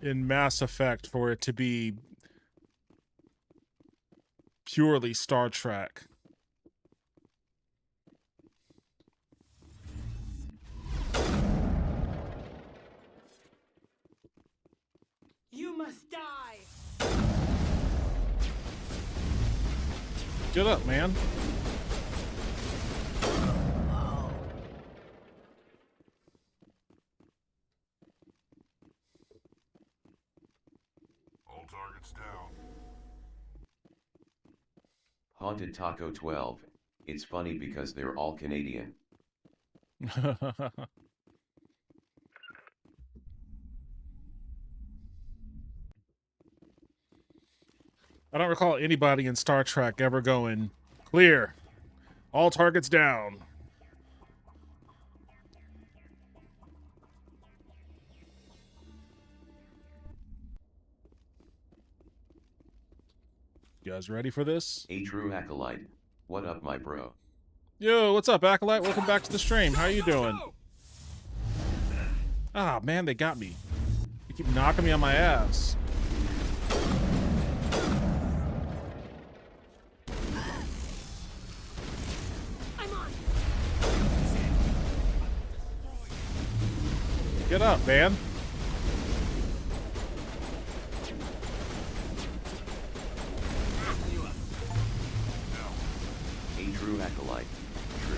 in Mass Effect for it to be purely Star Trek. You must die. Get up, man. All targets down. Haunted Taco 12, it's funny because they're all Canadian. I don't recall anybody in Star Trek ever going, clear, all targets down. You guys ready for this? A true acolyte. What up, my bro? Yo, what's up, Acolyte? Welcome back to the stream. How you doing? Ah, man, they got me. They keep knocking me on my ass. I'm on. Get up, man. A true acolyte. True.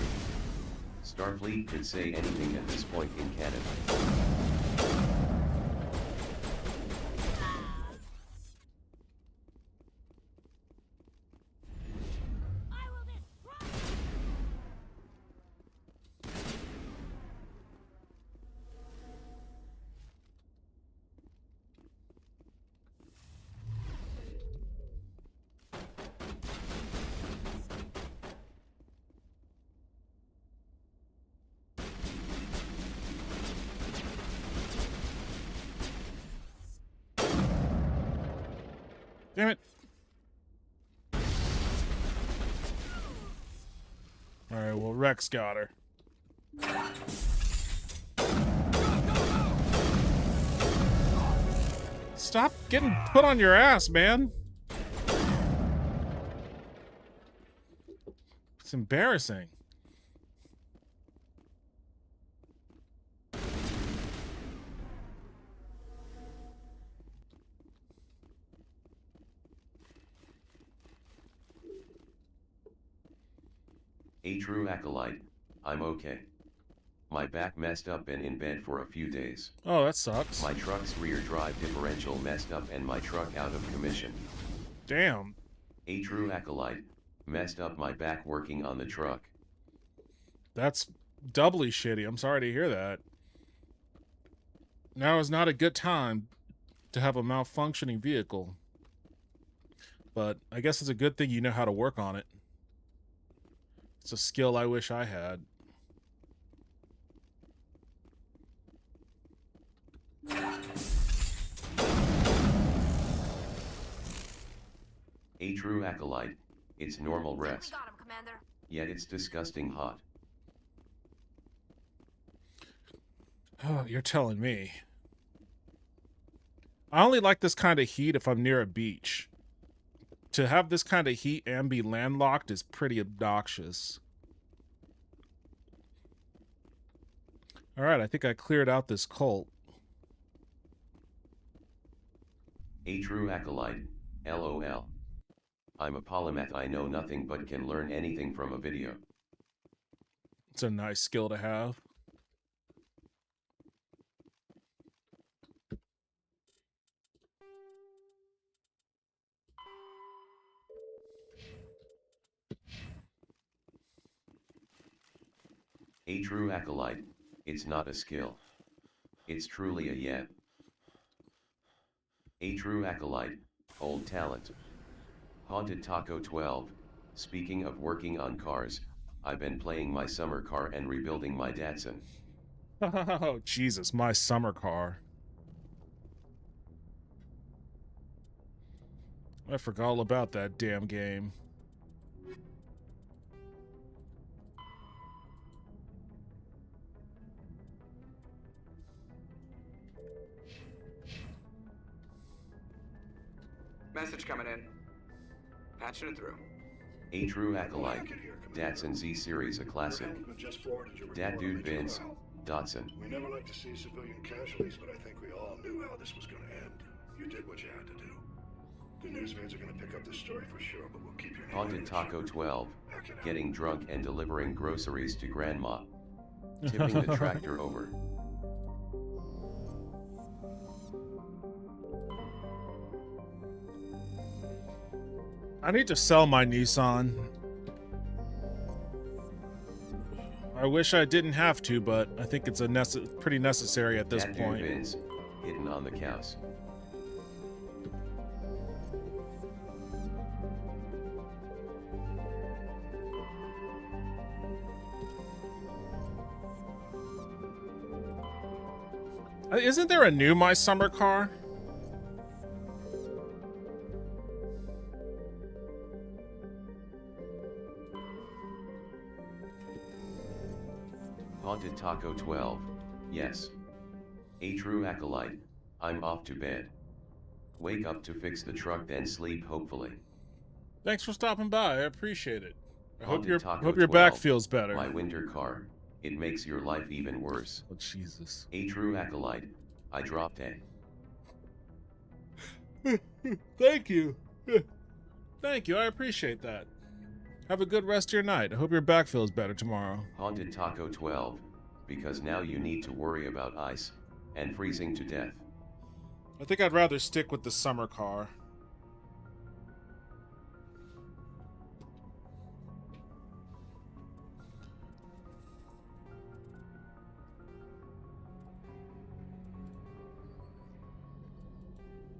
Starfleet could say anything at this point in Canada. Damn it. Alright, well, Rex got her. Stop getting put on your ass, man. It's embarrassing. A true acolyte, I'm okay. My back messed up, been in bed for a few days. Oh, that sucks. My truck's rear drive differential messed up and my truck out of commission. Damn. A true acolyte, messed up my back working on the truck. That's doubly shitty. I'm sorry to hear that. Now is not a good time to have a malfunctioning vehicle. But I guess it's a good thing you know how to work on it. It's a skill I wish I had. A true acolyte, it's normal rest. Got him, Commander. Yet it's disgusting hot. Oh, you're telling me. I only like this kind of heat if I'm near a beach. To have this kind of heat and be landlocked is pretty obnoxious. Alright, I think I cleared out this cult. A true acolyte, LOL. I'm a polymath, I know nothing but can learn anything from a video. It's a nice skill to have. A true acolyte, it's not a skill. It's truly a yet. A true acolyte, old talent. Haunted Taco 12, speaking of working on cars, I've been playing my summer car and rebuilding my Datsun. Oh, Jesus, my summer car. I forgot all about that damn game. Message coming in. Patching it through. A true acolyte, Datsun Z series a classic. Dat dude Vince, Datsun. We never like to see civilian casualties, but I think we all knew how this was going to end. You did what you had to do. The news fans are going to pick up this story for sure, but we'll keep your name Haunted Taco 12, getting drunk and delivering groceries to grandma. Tipping the tractor over. I need to sell my Nissan. I wish I didn't have to, but I think it's a pretty necessary at this Dat point. dude Vince, hitting on the cows. Isn't there a new My Summer car? Haunted Taco 12, yes. A true acolyte, I'm off to bed. Wake up to fix the truck then sleep hopefully. Thanks for stopping by. I appreciate it. I hope Haunted Taco your back 12, feels better. My winter car, it makes your life even worse. Oh, Jesus. A true acolyte, I dropped A. Thank you. Thank you. I appreciate that. Have a good rest of your night. I hope your back feels better tomorrow. Haunted Taco 12, because now you need to worry about ice and freezing to death. I think I'd rather stick with the summer car.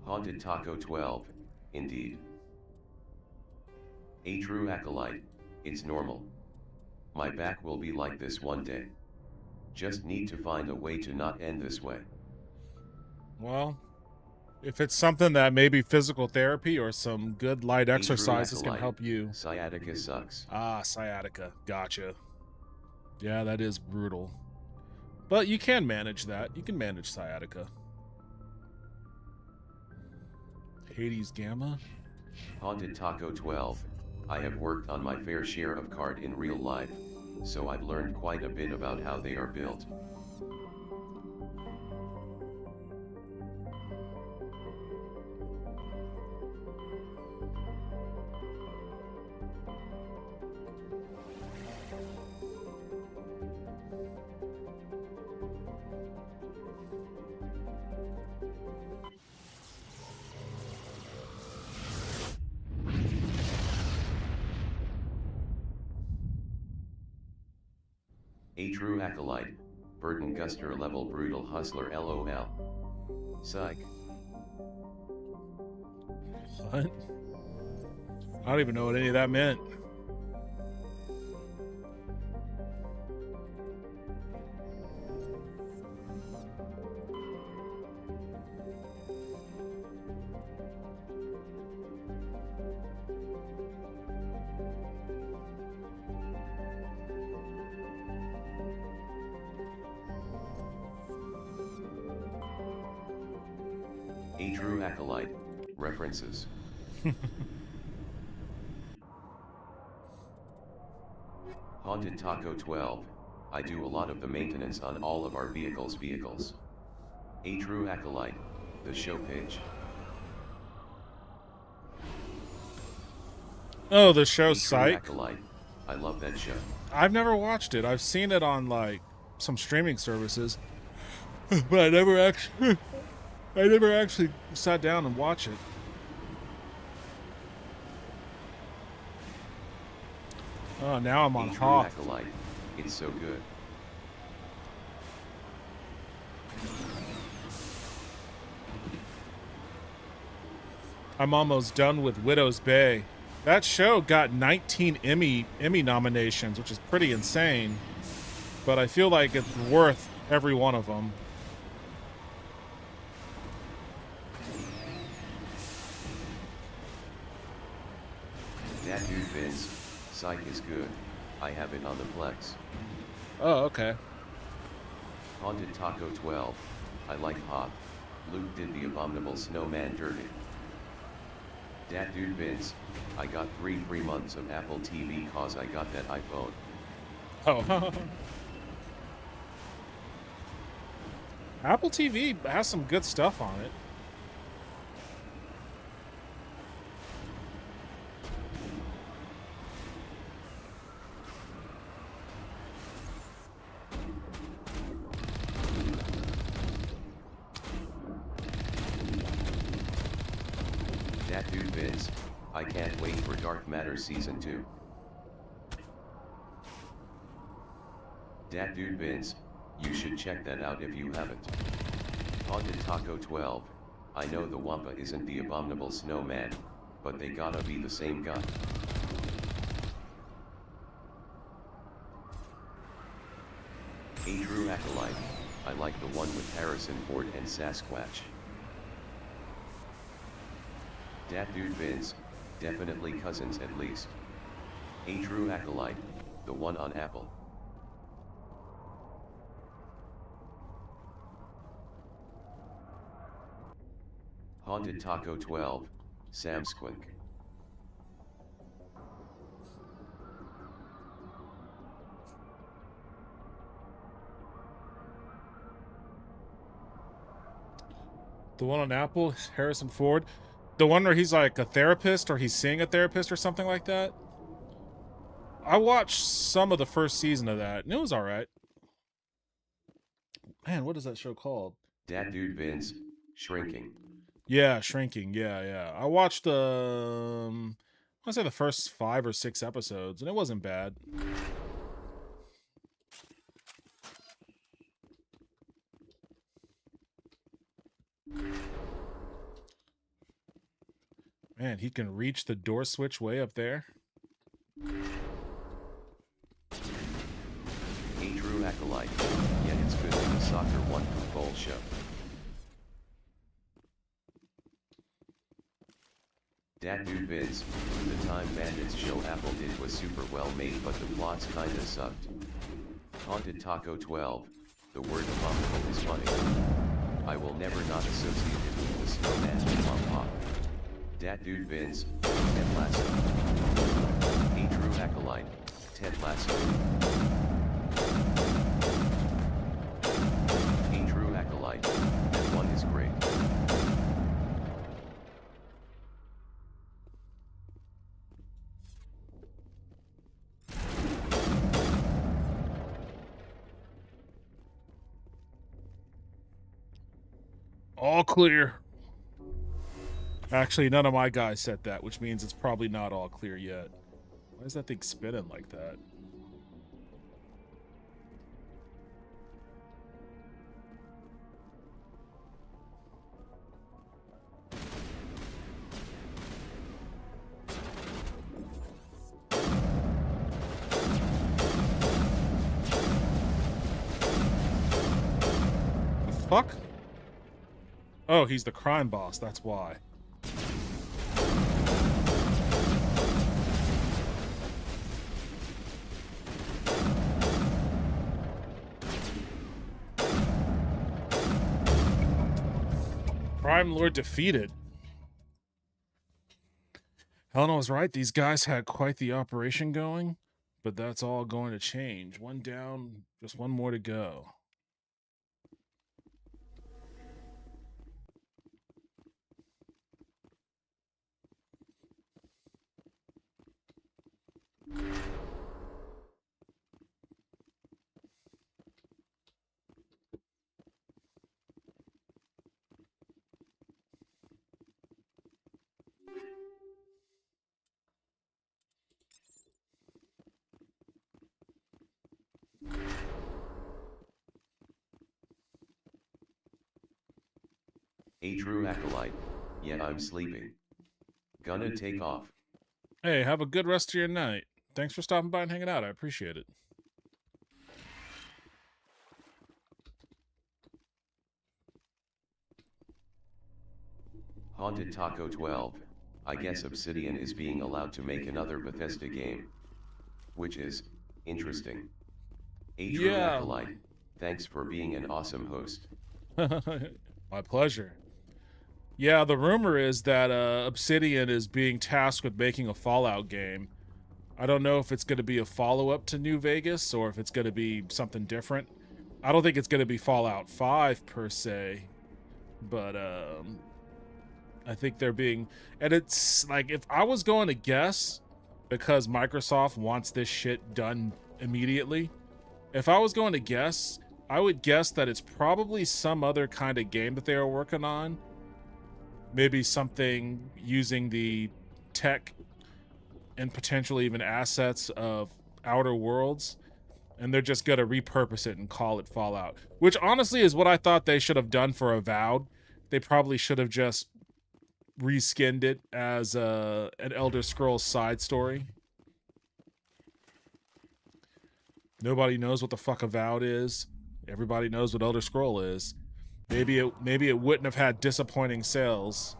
Haunted Taco 12, indeed. A true acolyte, it's normal. My back will be like this one day. Just need to find a way to not end this way. Well, If it's something that maybe physical therapy or some good light A true exercises can acolyte. help you. Sciatica sucks. Ah, sciatica. Gotcha. Yeah, that is brutal. But you can manage that. You can manage sciatica. Hades Gamma? Haunted Taco 12. I have worked on my fair share of card in real life, so I've learned quite a bit about how they are built. A true acolyte, Burton Guster level brutal hustler LOL. Psych. What? I don't even know what any of that meant. A true acolyte. References. Haunted Taco 12. I do a lot of the maintenance on all of our vehicles. A true acolyte. The show page. Oh, the show A true Psych? acolyte. I love that show. I've never watched it. I've seen it on like some streaming services, but I never actually sat down and watched it. Oh, now I'm on A true Hoth. acolyte. It's so good. I'm almost done with Widow's Bay. That show got 19 Emmy nominations, which is pretty insane. But I feel like it's worth every one of them. That dude Vince. Psych is good. I have it on the Plex. Oh, okay. Haunted Taco 12. I like Hoth. Luke did the abominable snowman dirty. Dat dude Vince. I got 3 free months of Apple TV cause I got that iPhone. Oh. Apple TV has some good stuff on it. Dat dude Vince. I can't wait for Dark Matter Season 2. Dat dude Vince. You should check that out if you haven't. Haunted Taco 12. I know the Wampa isn't the abominable snowman, but they gotta be the same guy. A true acolyte. I like the one with Harrison Ford and Sasquatch. Dat dude Vince. Definitely cousins at least. A true acolyte. The one on Apple. Haunted Taco 12. Sam Squink. The one on Apple, Harrison Ford. The one where he's like a therapist or he's seeing a therapist or something like that. I watched some of the first season of that and it was all right. Man, what is that show called? Dat dude Vince. Shrinking. Yeah, Shrinking. Yeah. I watched I want to say the first 5 or 6 episodes and it wasn't bad. Man, he can reach the door switch way up there. A true acolyte. Yet it's good in the soccer one football show. Dat dude Vince, the Time Bandits show Apple did was super well made but the plots kinda sucked. Haunted Taco 12, the word abominable is funny. I will never not associate it with the snowman Mom Pop. Dat dude Vince, Ted Lasso. A true acolyte, Ted Lasso. A true acolyte, that one is great. All clear. Actually, none of my guys said that, which means it's probably not all clear yet. Why is that thing spinning like that? The fuck? Oh, he's the crime boss, that's why. Crime Lord defeated. Helena was right, these guys had quite the operation going, but that's all going to change. One down, just one more to go. A true acolyte, yet I'm sleeping. Gonna take off. Hey, have a good rest of your night. Thanks for stopping by and hanging out. I appreciate it. Haunted Taco 12, I guess Obsidian is being allowed to make another Bethesda game. Which is interesting. A true acolyte, thanks for being an awesome host. My pleasure. Yeah, the rumor is that Obsidian is being tasked with making a Fallout game. I don't know if it's going to be a follow-up to New Vegas or if it's going to be something different. I don't think it's going to be Fallout 5 per se, but I think they're being... And it's like, if I was going to guess, because Microsoft wants this shit done immediately, if I was going to guess, I would guess that it's probably some other kind of game that they are working on. Maybe something using the tech and potentially even assets of Outer Worlds, and they're just gonna repurpose it and call it Fallout, which honestly is what I thought they should have done for Avowed. They probably should have just reskinned it as an Elder Scrolls side story. Nobody knows what the fuck Avowed is. Everybody knows what Elder Scroll is. Maybe it wouldn't have had disappointing sales,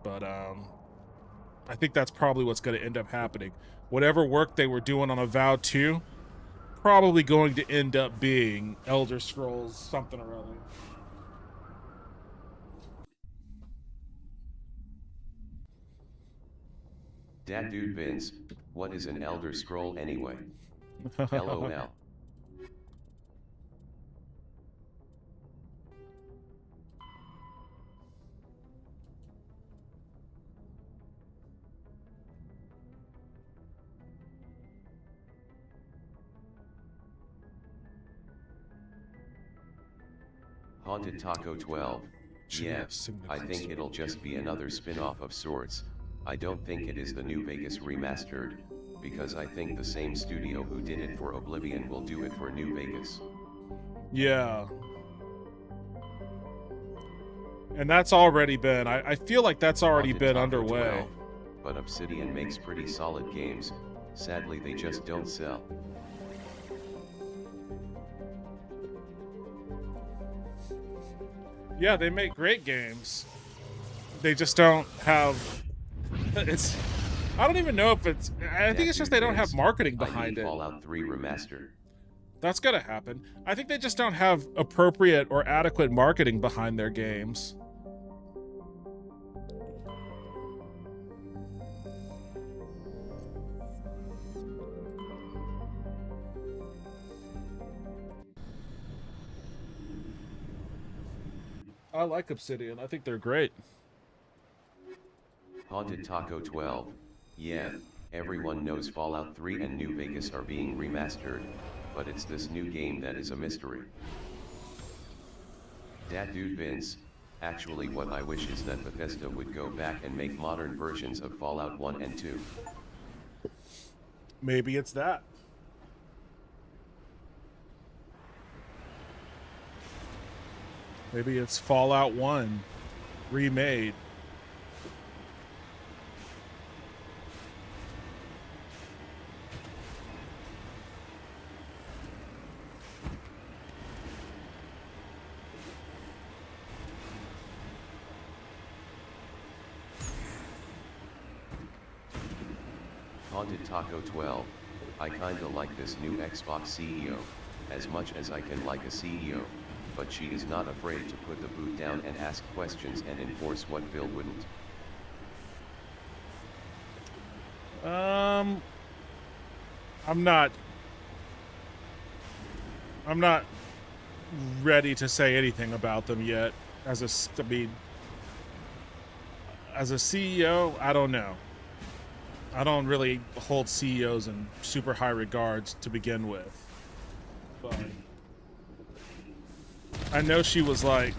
but I think that's probably what's going to end up happening. Whatever work they were doing on Avowed 2, probably going to end up being Elder Scrolls something or other. Dat dude Vince, what is an Elder Scroll anyway? LOL. Haunted Taco 12, yeah, I think it'll just be another spin-off of sorts. I don't think it is the New Vegas remastered, because I think the same studio who did it for Oblivion will do it for New Vegas. Yeah. And that's already been, I feel like that's already Haunted been Taco underway. 12, but Obsidian makes pretty solid games, sadly they just don't sell. Yeah, they make great games. They just don't have It's, I don't even know if it's, I think it's just they don't have marketing behind it. Fallout 3 Remaster. That's gonna happen. I think they just don't have appropriate or adequate marketing behind their games. I like Obsidian. I think they're great. Haunted Taco 12. Yeah, everyone knows Fallout 3 and New Vegas are being remastered, but it's this new game that is a mystery. Dat dude Vince, actually what I wish is that Bethesda would go back and make modern versions of Fallout 1 and 2. Maybe it's that. Maybe it's Fallout 1 remade. Haunted Taco 12, I kinda like this new Xbox CEO, as much as I can like a CEO, but she is not afraid to put the boot down and ask questions and enforce what Phil wouldn't. I'm not ready to say anything about them yet. As a CEO, I don't know. I don't really hold CEOs in super high regards to begin with. But I know she was like,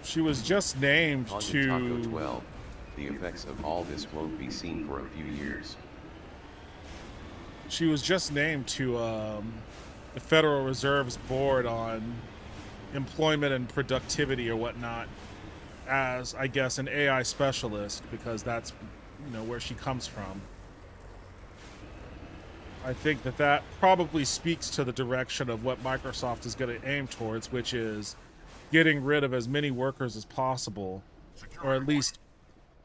she was just named Haunted Taco 12, the effects of all this won't be seen for a few years. She was just named to the Federal Reserve's board on employment and productivity or whatnot, as I guess an AI specialist, because that's, you know, where she comes from. I think that probably speaks to the direction of what Microsoft is going to aim towards, which is getting rid of as many workers as possible, or at least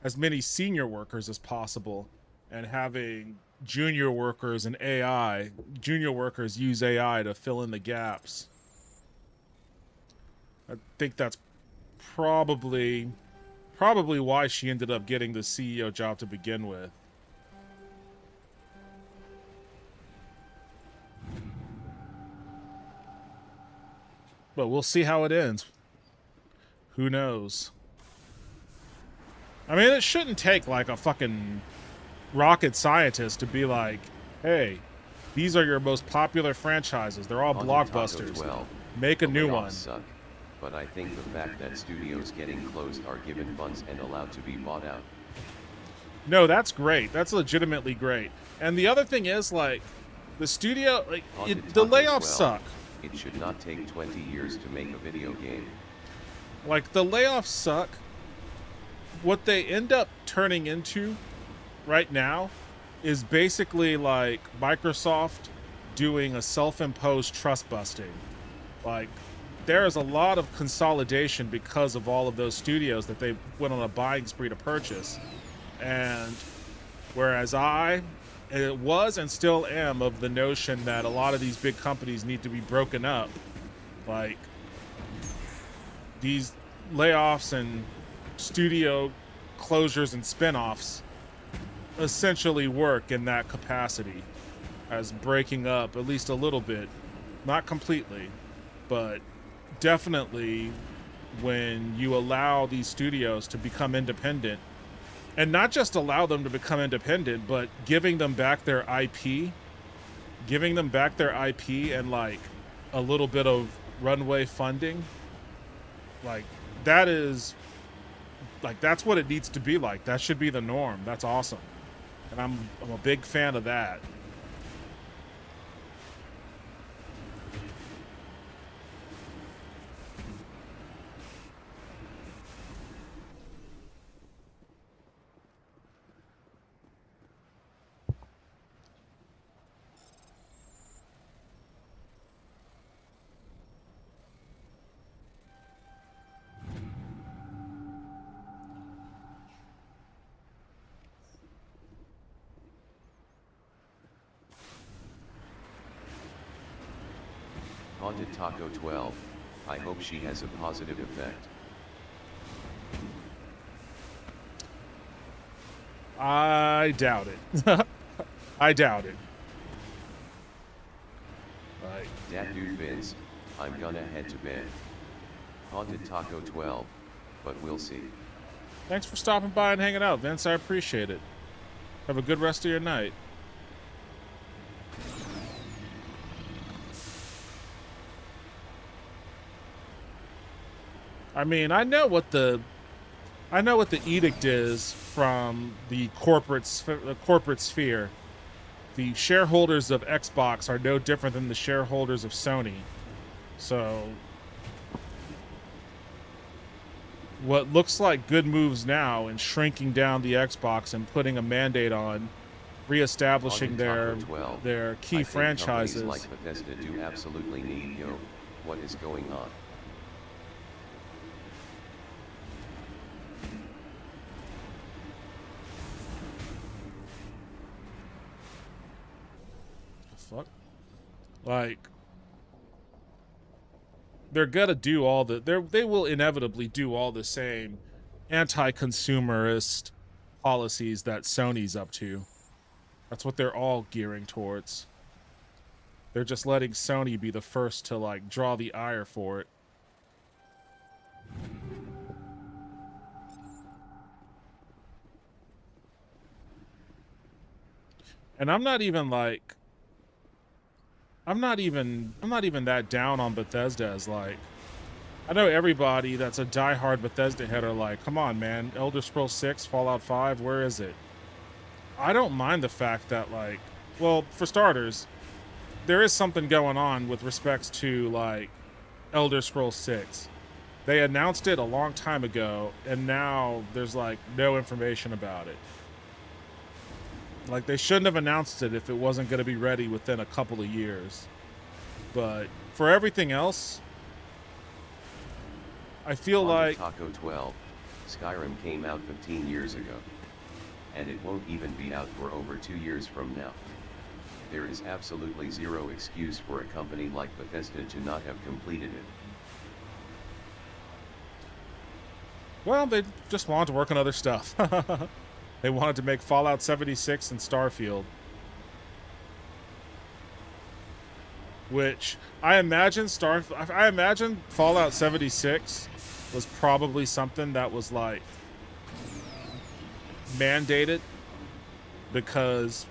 as many senior workers as possible, and having junior workers and AI, junior workers use AI to fill in the gaps. I think that's probably why she ended up getting the CEO job to begin with. But we'll see how it ends. Who knows? I mean, it shouldn't take like a fucking rocket scientist to be like, hey, these are your most popular franchises. They're all blockbusters. 12, make a new one. Suck, but I think the fact that studios getting closed are given funds and allowed to be bought out. No, that's great. That's legitimately great. And the other thing is, like, the studio, like, the layoffs suck. It should not take 20 years to make a video game. Like, the layoffs suck. What they end up turning into right now is basically like Microsoft doing a self-imposed trust busting. Like, there is a lot of consolidation because of all of those studios that they went on a buying spree to purchase. And whereas it was and still am of the notion that a lot of these big companies need to be broken up, like, these layoffs and studio closures and spin-offs essentially work in that capacity, as breaking up at least a little bit, not completely, but definitely when you allow these studios to become independent, and not just allow them to become independent, but giving them back their IP and like a little bit of runway funding, like, that is, like, that's what it needs to be like. That should be the norm. That's awesome. And I'm a big fan of that. Haunted Taco 12, I hope she has a positive effect. I doubt it. I doubt it. Like, Dat dude Vince, I'm gonna head to bed. Haunted Taco 12, but we'll see. thanks for stopping by and hanging out, Vince. I appreciate it. Have a good rest of your night. I mean, I know what the edict is from the corporate sphere. The shareholders of Xbox are no different than the shareholders of Sony. So what looks like good moves now in shrinking down the Xbox and putting a mandate on reestablishing their key franchises. Like Bethesda do absolutely need what is going on? Fuck. Like, they're gonna do all the they will inevitably do all the same anti-consumerist policies that Sony's up to. That's what they're all gearing towards. They're just letting Sony be the first to like draw the ire for it. And I'm not even that down on Bethesda as like, I know everybody that's a diehard Bethesda head are like, come on, man, Elder Scrolls 6, Fallout 5, where is it? I don't mind the fact that like, well, for starters, there is something going on with respects to like Elder Scrolls 6. They announced it a long time ago, and now there's like no information about it. Like, they shouldn't have announced it if it wasn't going to be ready within a couple of years. But for everything else, I feel like Taco 12, Skyrim came out 15 years ago. And it won't even be out for over 2 years from now. There is absolutely zero excuse for a company like Bethesda to not have completed it. Well, they just wanted to work on other stuff. They wanted to make Fallout 76 and Starfield. Which, I imagine Fallout 76 was probably something that was, like, mandated because,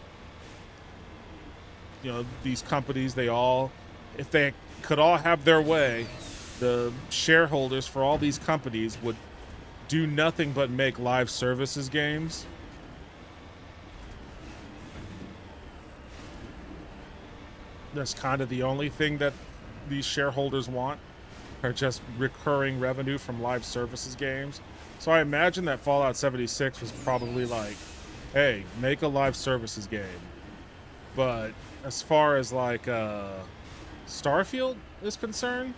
you know, these companies, if they could all have their way, the shareholders for all these companies would do nothing but make live services games. That's kind of the only thing that these shareholders want, are just recurring revenue from live services games. So I imagine that Fallout 76 was probably like, hey, make a live services game. But as far as like Starfield is concerned,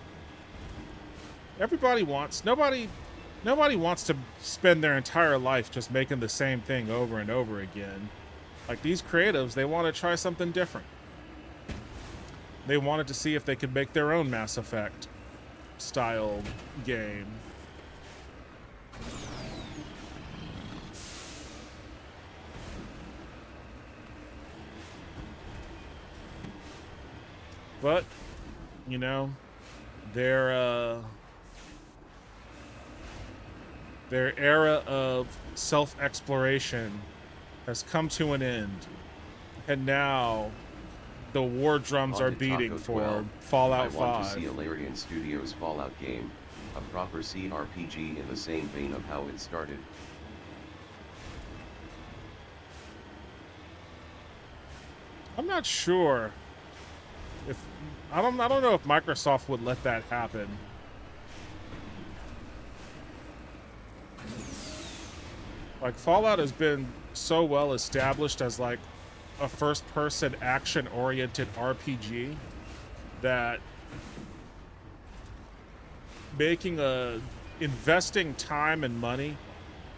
nobody wants to spend their entire life just making the same thing over and over again. Like, these creatives, they want to try something different. They wanted to see if they could make their own Mass Effect style game. But, you know, their era of self-exploration has come to an end. And now the war drums are beating for Fallout 5. I want to see a Larian Studios Fallout game, a proper CRPG in the same vein of how it started. I'm not sure if I don't know if Microsoft would let that happen. Like, Fallout has been so well established as like a first-person action-oriented RPG that investing time and money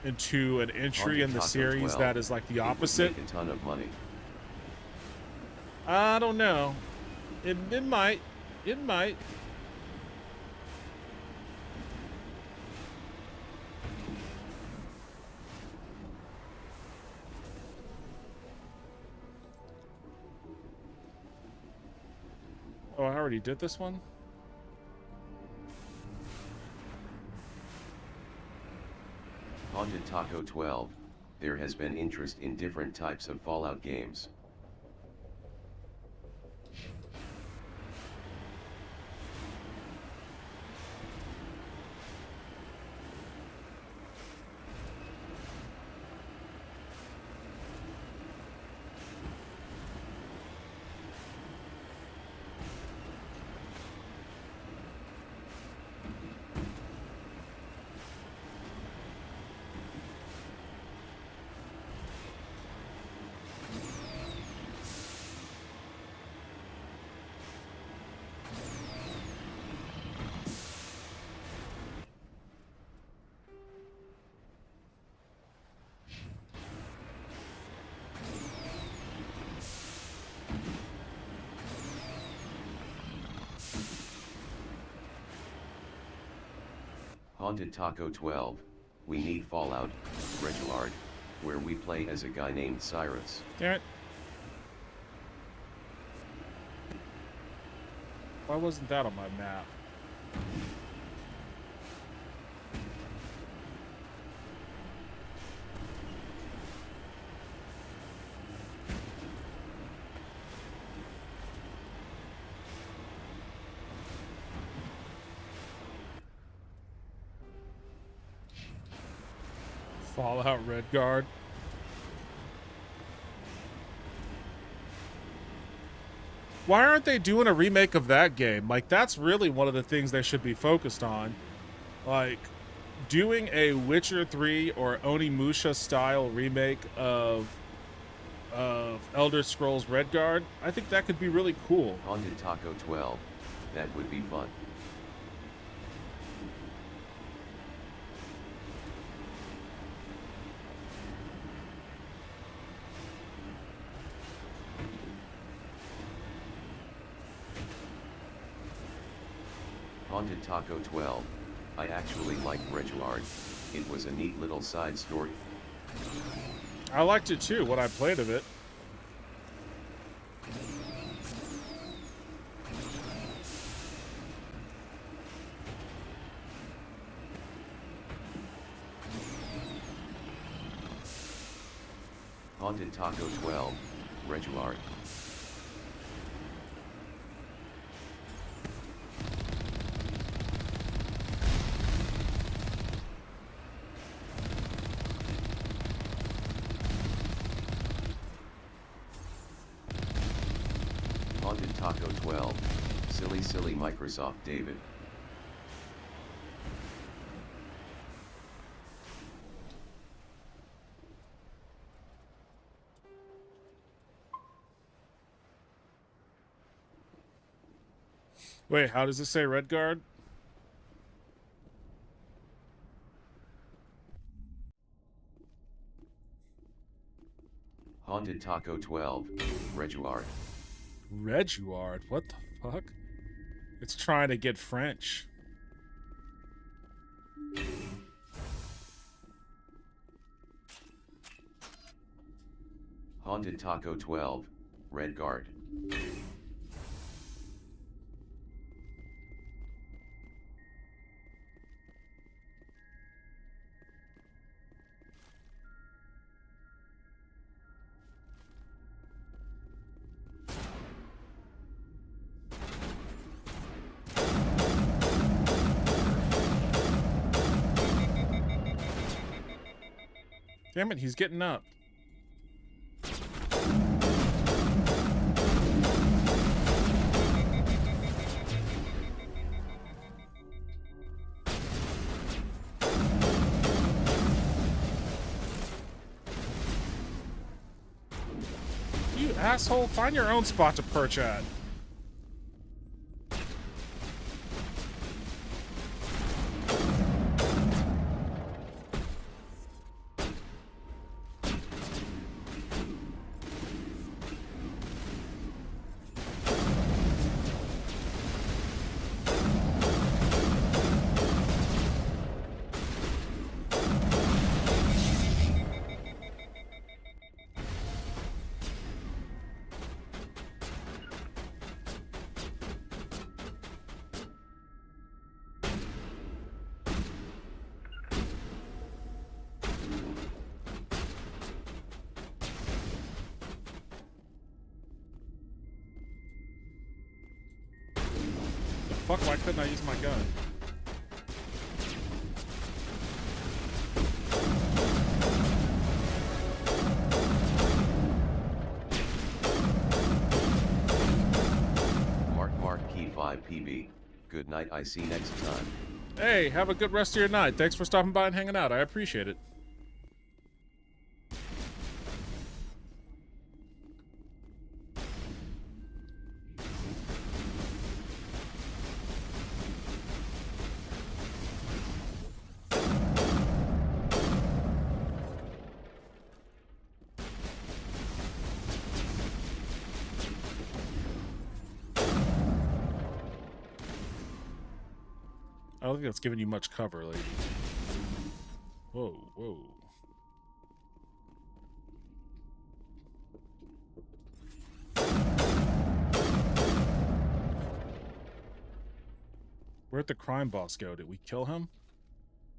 into an entry in the series that is like the opposite. Make a ton of money. I don't know. It might. It might. Oh, I already did this one? Haunted Taco 12, there has been interest in different types of Fallout games. Haunted Taco 12, we need Fallout, Reguard, where we play as a guy named Cyrus. Damn it. Why wasn't that on my map? Fallout Redguard. Why aren't they doing a remake of that game? Like, that's really one of the things they should be focused on. Like, doing a Witcher 3 or Onimusha style remake of Elder Scrolls Redguard. I think that could be really cool. Haunted Taco 12, that would be fun. Haunted Taco 12, I actually liked Reguard. It was a neat little side story. I liked it too, what I played of it. Haunted Taco 12, Reguard. Haunted Taco 12, silly Microsoft David. Wait, how does it say Redguard? Haunted Taco 12, Reguard. Reguard? What the fuck? It's trying to get French. Haunted Taco 12, Redguard. Damn it, he's getting up. You asshole, find your own spot to perch at. fuck? Why couldn't I use my gun? Mark Key 5 PB. Good night. I see next time. Hey, have a good rest of your night. Thanks for stopping by and hanging out. I appreciate it. I don't think that's giving you much cover, lady. Whoa, whoa. Where'd the crime boss go? Did we kill him?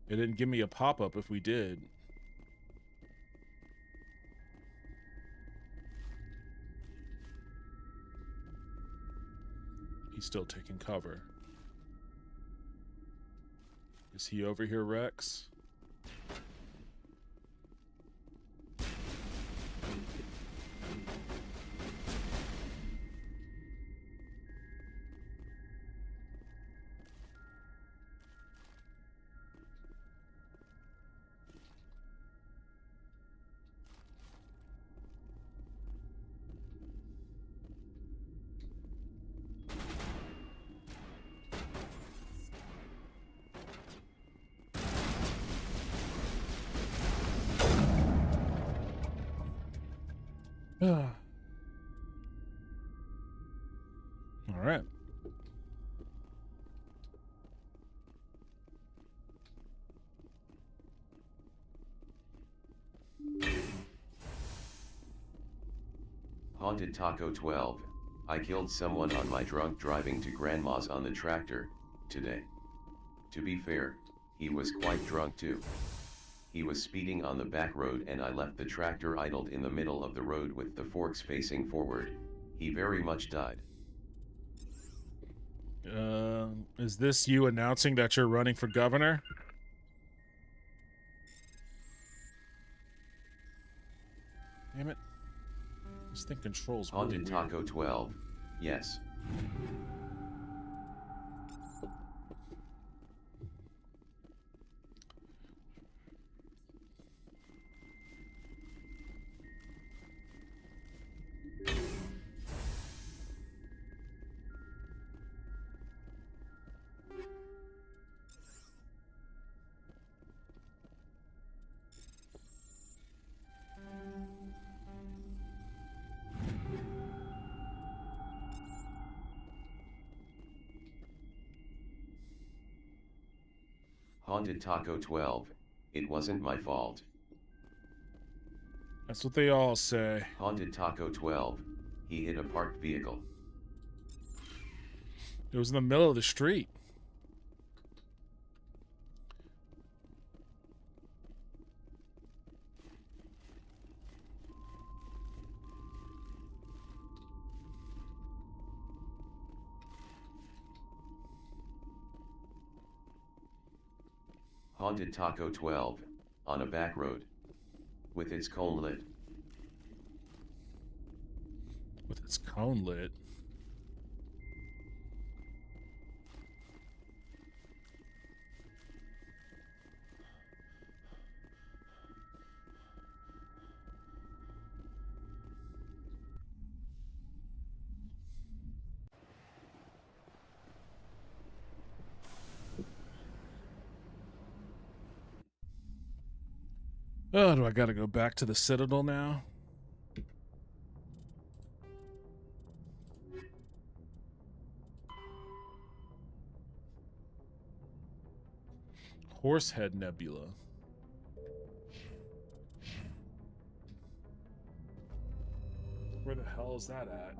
It didn't give me a pop-up if we did. He's still taking cover. Is he over here, Rex? All right. Haunted Taco 12. I killed someone on my drunk driving to grandma's on the tractor today. To be fair, he was quite drunk too. He was speeding on the back road and I left the tractor idled in the middle of the road with the forks facing forward. He very much died. Is this you announcing that you're running for governor? Damn it. This thing controls really Haunted Taco 12. Yes. Haunted Taco 12, it wasn't my fault. That's what they all say. Haunted Taco 12, he hit a parked vehicle. It was in the middle of the street. Haunted Taco 12, on a back road. With its cone lit. With its cone lit. Oh, do I gotta go back to the Citadel now? Horsehead Nebula. Where the hell is that at?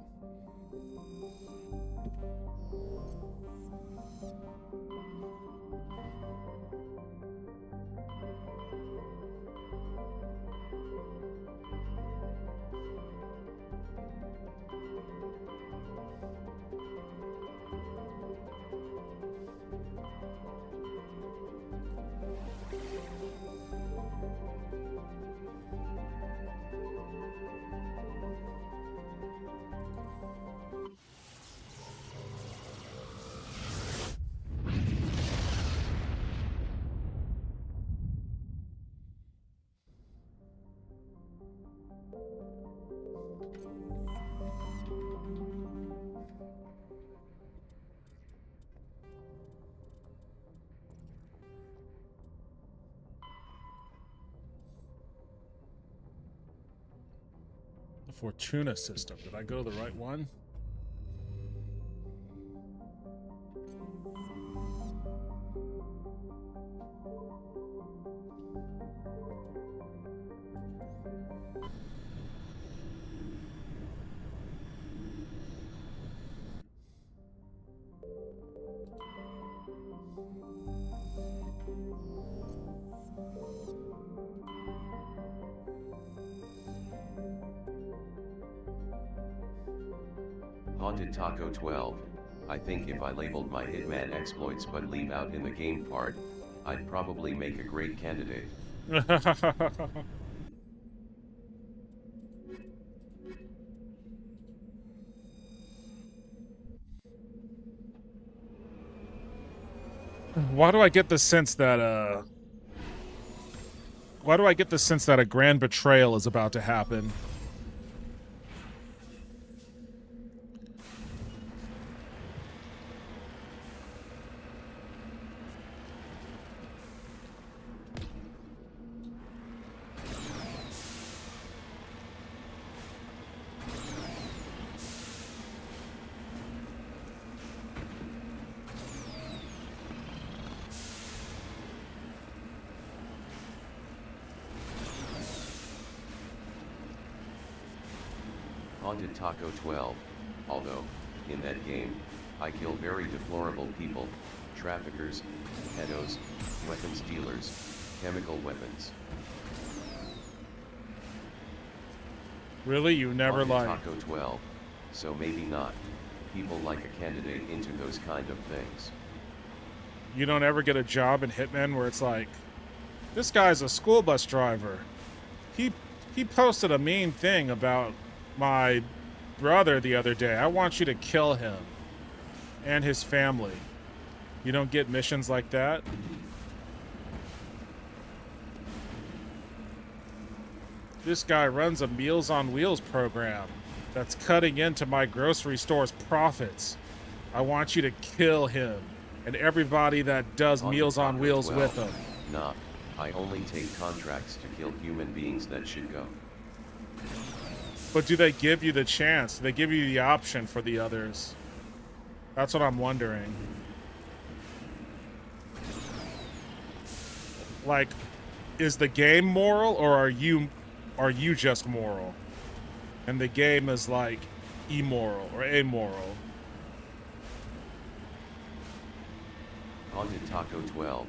Fortuna system. Did I go to the right one? Haunted Taco 12. I think if I labeled my Hitman exploits but leave out in the game part, I'd probably make a great candidate. Why do I get the sense that a grand betrayal is about to happen? Haunted Taco 12. Although, in that game, I kill very deplorable people, traffickers, pedos, weapons dealers, chemical weapons. Really? You never Haunted like Taco 12. So maybe not. People like a candidate into those kind of things. You don't ever get a job in Hitman where it's like, this guy's a school bus driver. He posted a mean thing about my brother the other day. I want you to kill him and his family. You don't get missions like that? This guy runs a Meals on Wheels program that's cutting into my grocery store's profits. I want you to kill him and everybody that does Haunted Meals on Taco Wheels 12. with him. Nah, I only take contracts to kill human beings that should go. But do they give you the chance? Do they give you the option for the others? That's what I'm wondering. Like, is the game moral or are you just moral? And the game is like immoral or amoral. Haunted Taco 12.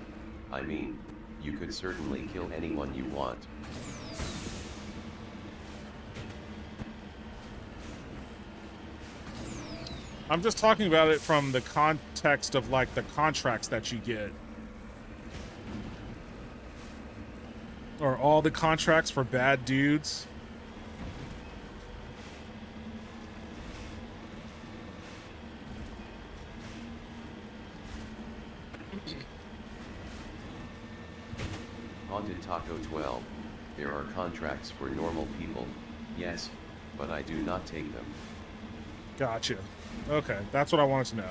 I mean, you could certainly kill anyone you want. I'm just talking about it from the context of like the contracts that you get. Or all the contracts for bad dudes. Haunted Taco 12. There are contracts for normal people, yes, but I do not take them. Gotcha. Okay, that's what I wanted to know.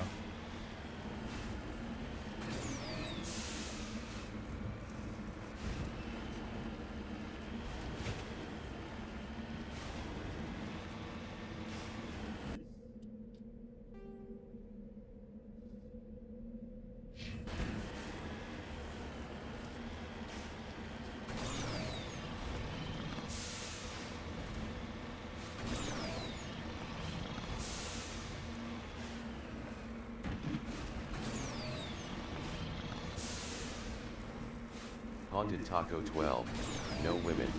Haunted Taco 12. No women,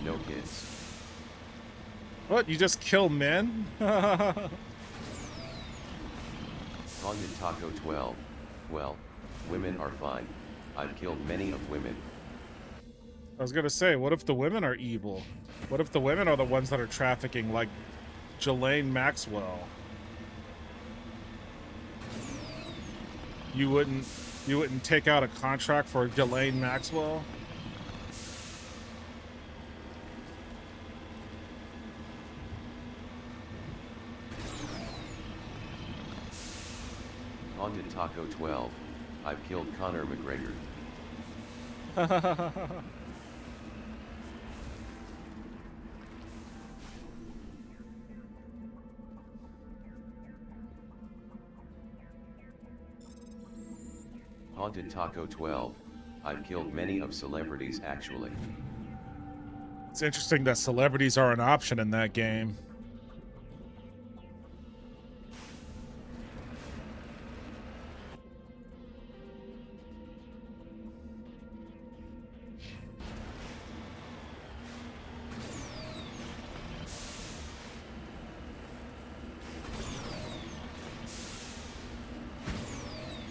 no kids. What? You just kill men? Haunted Taco 12. Well, women are fine. I've killed many of women. I was gonna say, what if the women are evil? What if the women are the ones that are trafficking, like Ghislaine Maxwell? You wouldn't take out a contract for Ghislaine Maxwell? Haunted Taco 12. I've killed Conor McGregor. Haunted Taco 12. I've killed many of celebrities actually. It's interesting that celebrities are an option in that game.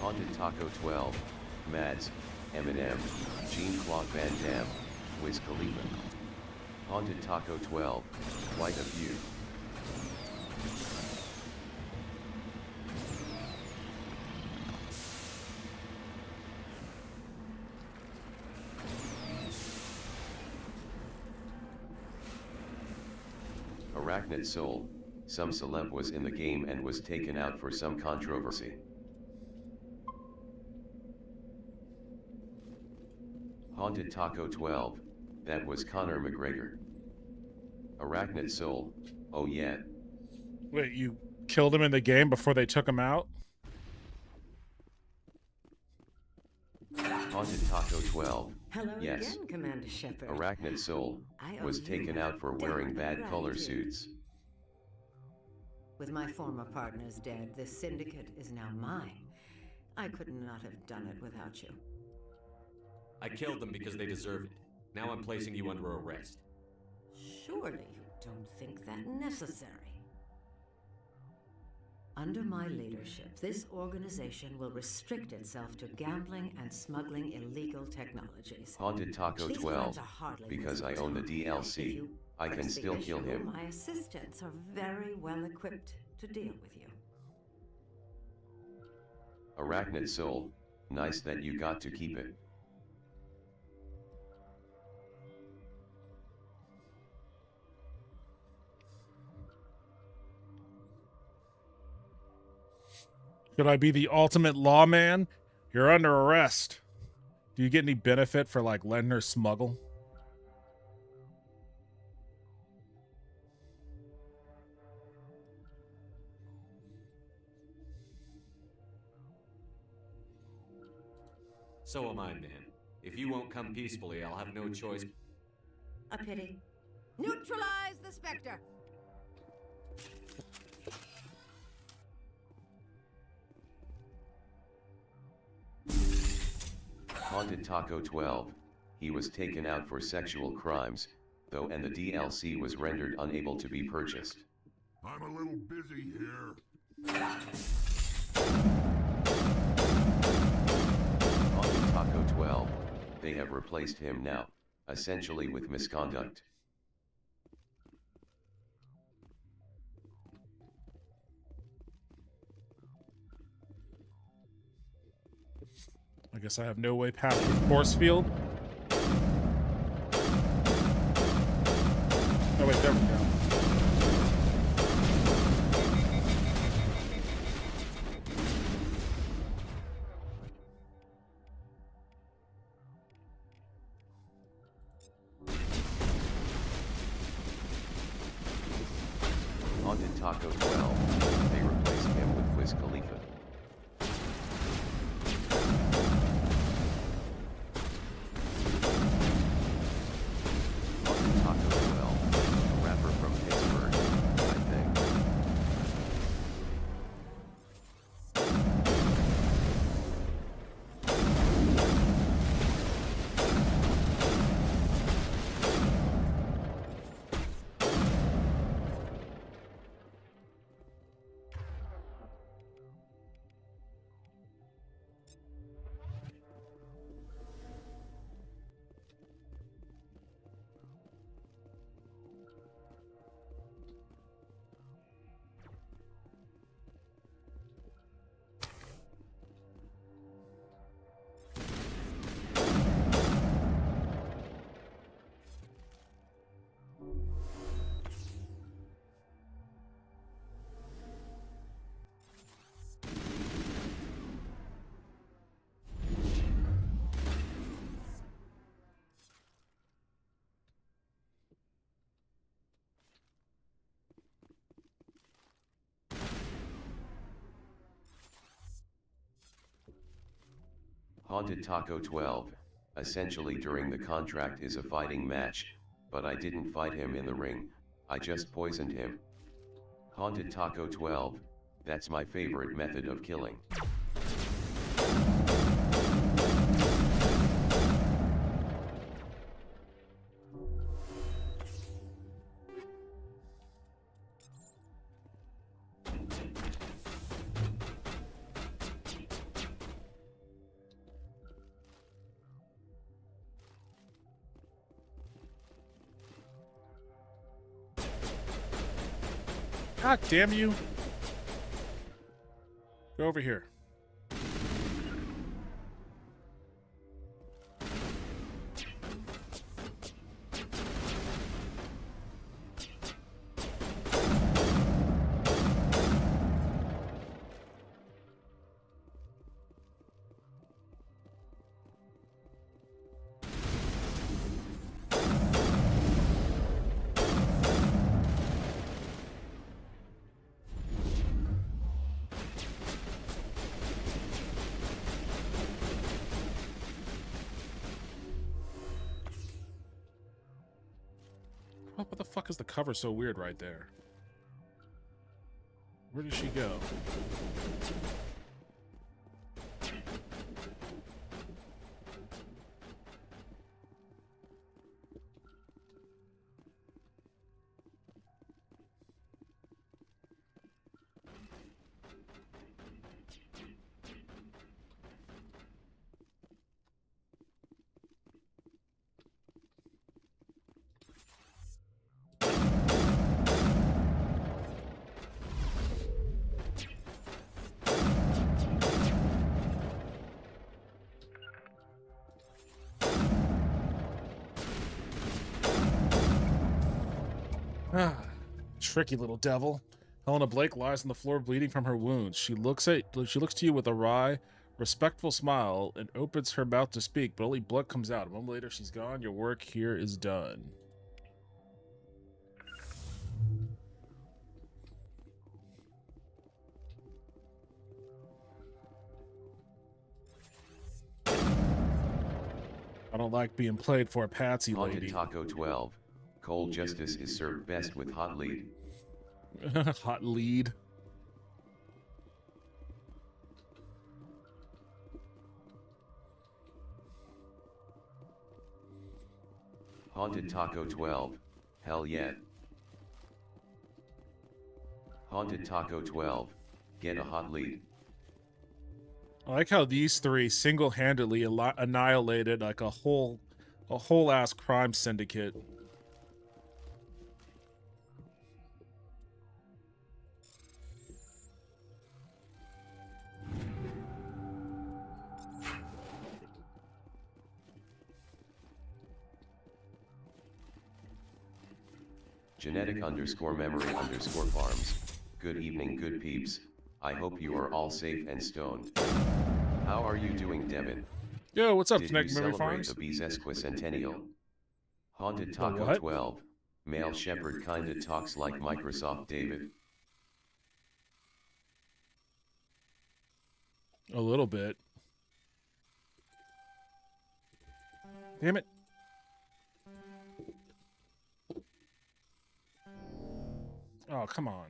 Haunted Taco 12, Mads, Eminem, Jean-Claude Van Damme, Wiz Khalifa. Haunted Taco 12, quite a few. Arachnid Soul, some celeb was in the game and was taken out for some controversy. Haunted Taco 12, that was Conor McGregor. Arachnid Soul, oh yeah. Wait, you killed him in the game before they took him out? Haunted Taco 12, Hello yes. again, Commander Shepard. Arachnid Soul was taken out for wearing bad color suits. With my former partners dead, this syndicate is now mine. I could not have done it without you. I killed them because they deserve it. Now I'm placing you under arrest. Surely you don't think that necessary. Under my leadership, this organization will restrict itself to gambling and smuggling illegal technologies. Haunted Taco These 12, crimes are hardly because I worth own the time. If DLC, you I can press the still kill issue, him. My assistants are very well equipped to deal with you. Arachnid Soul, nice that you got to keep it. Should I be the ultimate lawman? You're under arrest. Do you get any benefit for like letting her smuggle? So am I, man. If you won't come peacefully, I'll have no choice. A pity. Neutralize the Spectre! Haunted Taco 12, he was taken out for sexual crimes, though, and the DLC was rendered unable to be purchased. I'm a little busy here. Haunted Taco 12, they have replaced him now, essentially with misconduct. I guess I have no way past the force field. Oh wait, there we go. Haunted Taco 12, they replaced him with Wiz Khalifa. Haunted Taco 12, a rapper from Pittsburgh, I think. Haunted Taco 12, essentially during the contract is a fighting match, but I didn't fight him in the ring, I just poisoned him. Haunted Taco 12, that's my favorite method of killing. God damn you. Go over here. What the fuck is the cover so weird right there? Where did she go? Ah, tricky little devil. Helena Blake lies on the floor bleeding from her wounds. She looks to you with a wry, respectful smile and opens her mouth to speak, but only blood comes out. A moment later, she's gone. Your work here is done. I don't like being played for a patsy lady. Haunted Taco 12, cold justice is served best with hot lead. Hot lead. Haunted Taco 12, hell yeah. Haunted Taco 12, get a hot lead. I like how these three single-handedly annihilated like a whole ass crime syndicate. Genetic_memory_farms. Good evening, good peeps. I hope you are all safe and stoned. How are you doing, Devin? Yo, what's up, Did Genetic you Memory celebrate Farms? the Bisesquicentennial? Haunted Taco what? 12. Male Shepherd kinda talks like Microsoft David. A little bit. Damn it. Oh, come on.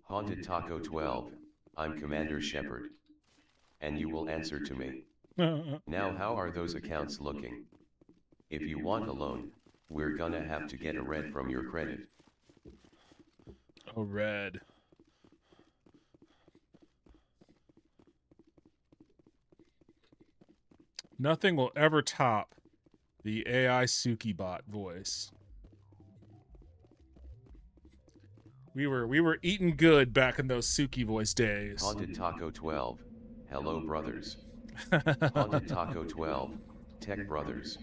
Haunted Taco 12. I'm Commander Shepard. And you will answer to me. Now how are those accounts looking? If you want a loan, we're gonna have to get a red from your credit. Oh, red. Nothing will ever top the AI Suki bot voice. We were eating good back in those Suki voice days. Haunted Taco 12. Hello, brothers. Haunted Taco 12. Tech brothers.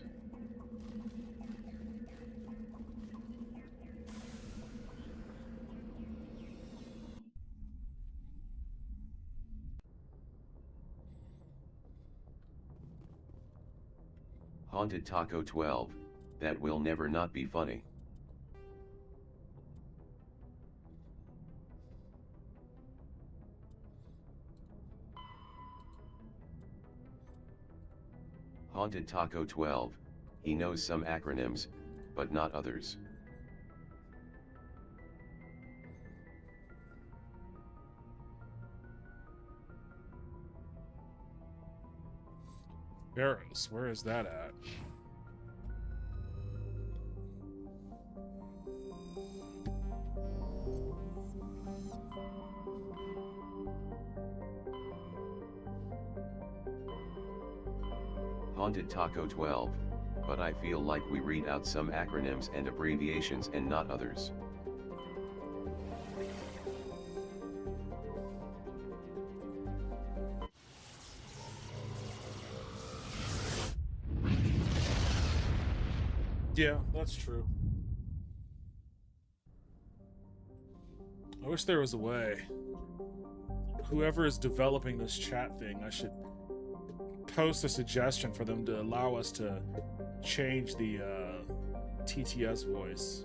Haunted Taco 12, that will never not be funny. Haunted Taco 12, he knows some acronyms, but not others. Barrows, where is that at? Haunted Taco 12, but I feel like we read out some acronyms and abbreviations and not others. Yeah, that's true. I wish there was a way. Whoever is developing this chat thing, I should post a suggestion for them to allow us to change the TTS voice.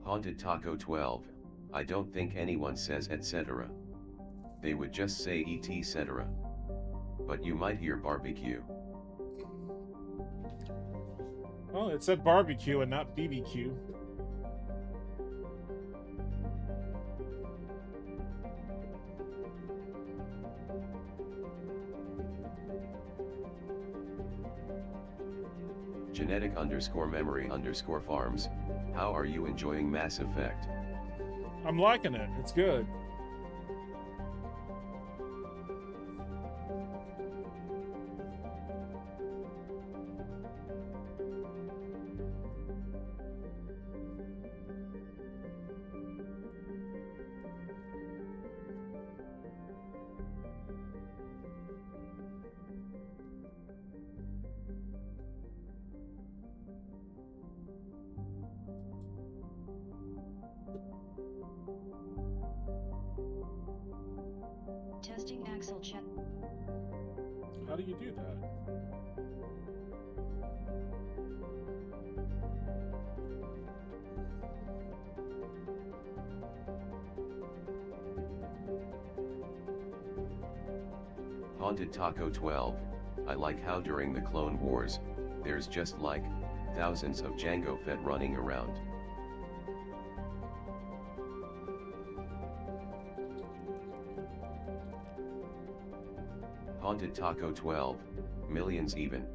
Haunted Taco 12, I don't think anyone says etc. They would just say etc. But you might hear barbecue. Well, it said barbecue and not BBQ. Genetic_memory_farms, how are you enjoying Mass Effect? I'm liking it, it's good. Testing axle check. How do you do that? Haunted Taco 12, I like how during the Clone Wars, there's just like, thousands of Jango Fett running around. Haunted Taco 12, millions even.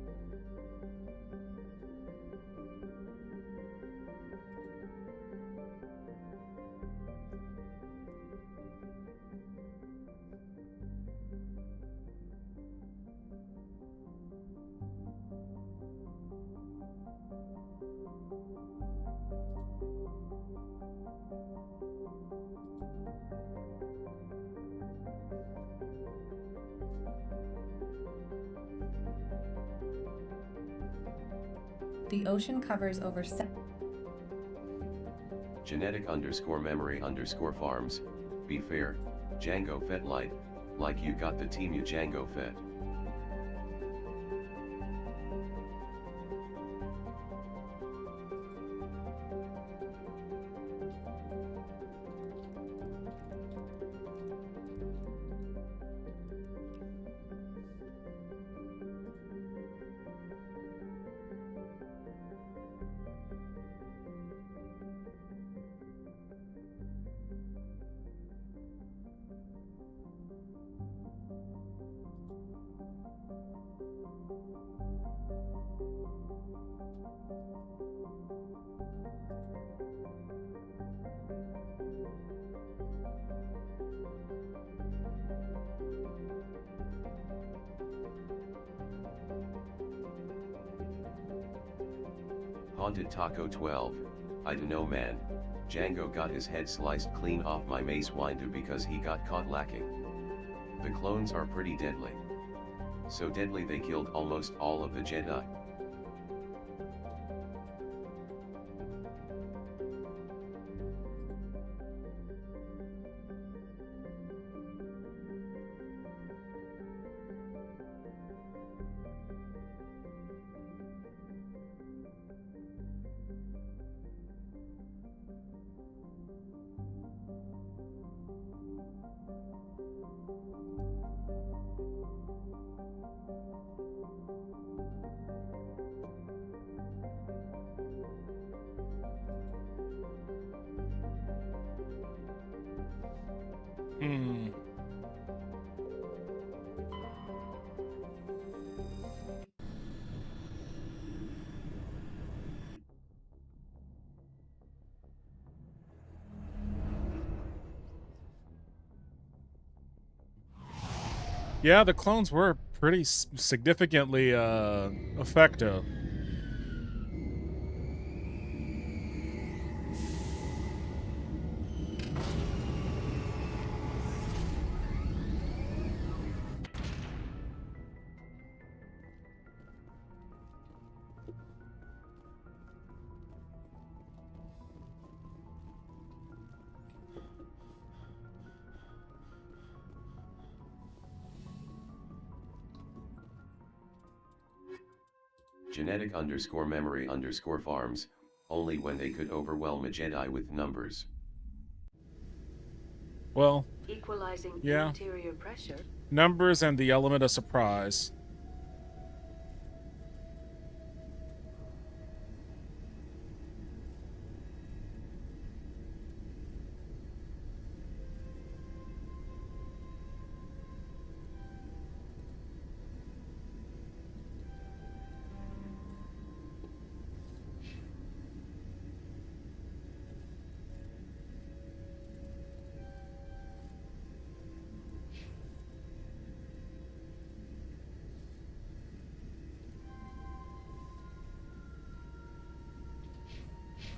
The ocean covers over Genetic_memory_farms, be fair, Jango Fett light, like you got the team you Jango Fett. Haunted Taco 12, I dunno man, Django got his head sliced clean off my Mace Windu because he got caught lacking. The clones are pretty deadly. So deadly they killed almost all of the Jedi. Yeah, the clones were pretty significantly effective. Genetic_memory_farms, only when they could overwhelm a Jedi with numbers. Well, Equalizing yeah. interior pressure. Numbers and the element of surprise.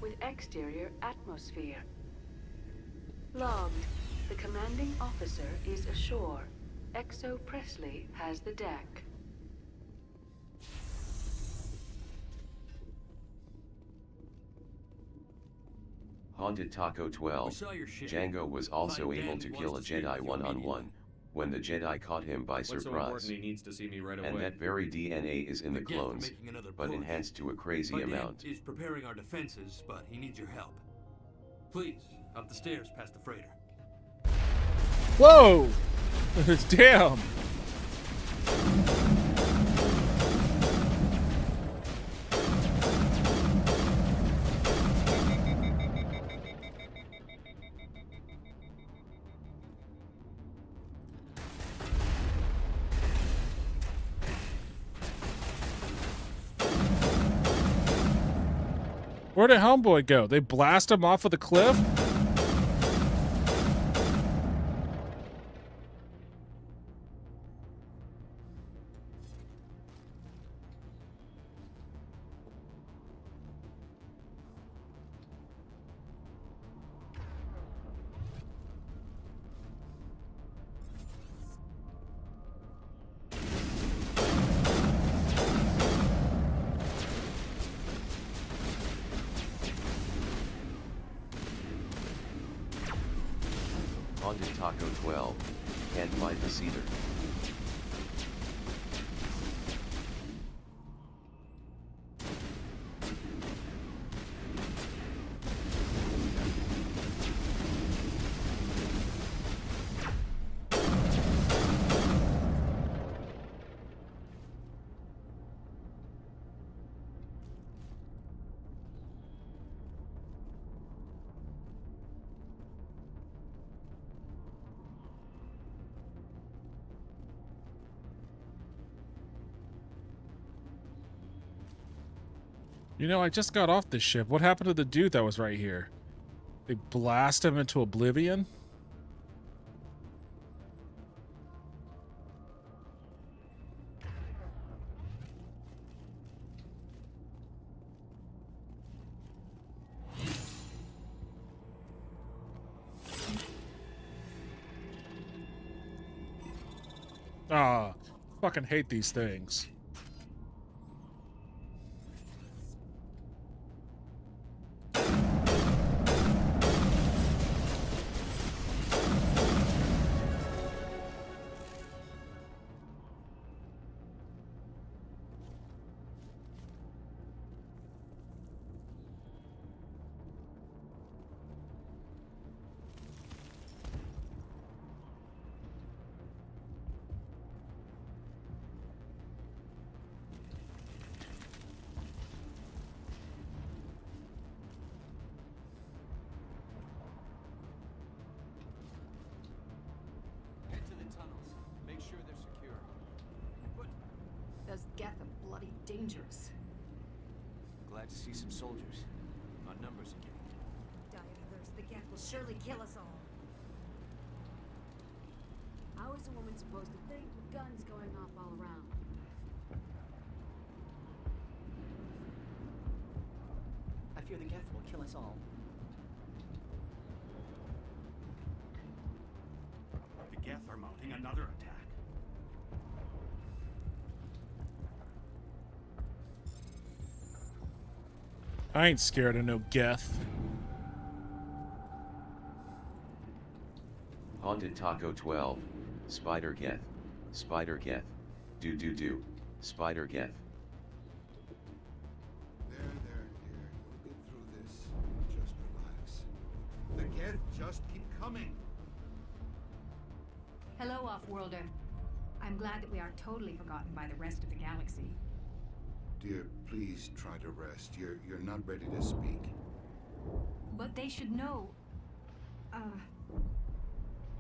With exterior atmosphere. Logged. The commanding officer is ashore. Exo Presley has the deck. Haunted Taco 12, Django was also able to kill a Jedi one-on-one, when the Jedi caught him by surprise. He needs to see me right away. And that very DNA is in the clones, but enhanced to a crazy amount. Is preparing our defenses, but he needs your help. Please, up the stairs past the freighter. Whoa! Damn! Where did Homeboy go? They blast him off of the cliff? Haunted Taco 12, can't find this either. You know, I just got off this ship. What happened to the dude that was right here? They blast him into oblivion? Ah, fucking hate these things. Those Geth are bloody dangerous. Glad to see some soldiers. Our numbers again. Die of thirst. The Geth will surely kill us all. How is a woman supposed to think with guns going off all around? I fear the Geth will kill us all. The Geth are mounting another attack. I ain't scared of no Geth. Haunted Taco 12, Spider Geth, Spider Geth, do, Spider Geth. There, dear. You'll get through this. Just relax. The Geth just keep coming. Hello, Off-Worlder. I'm glad that we are totally forgotten by the rest of the galaxy. Dear, please try to rest. You're not ready to speak. But they should know.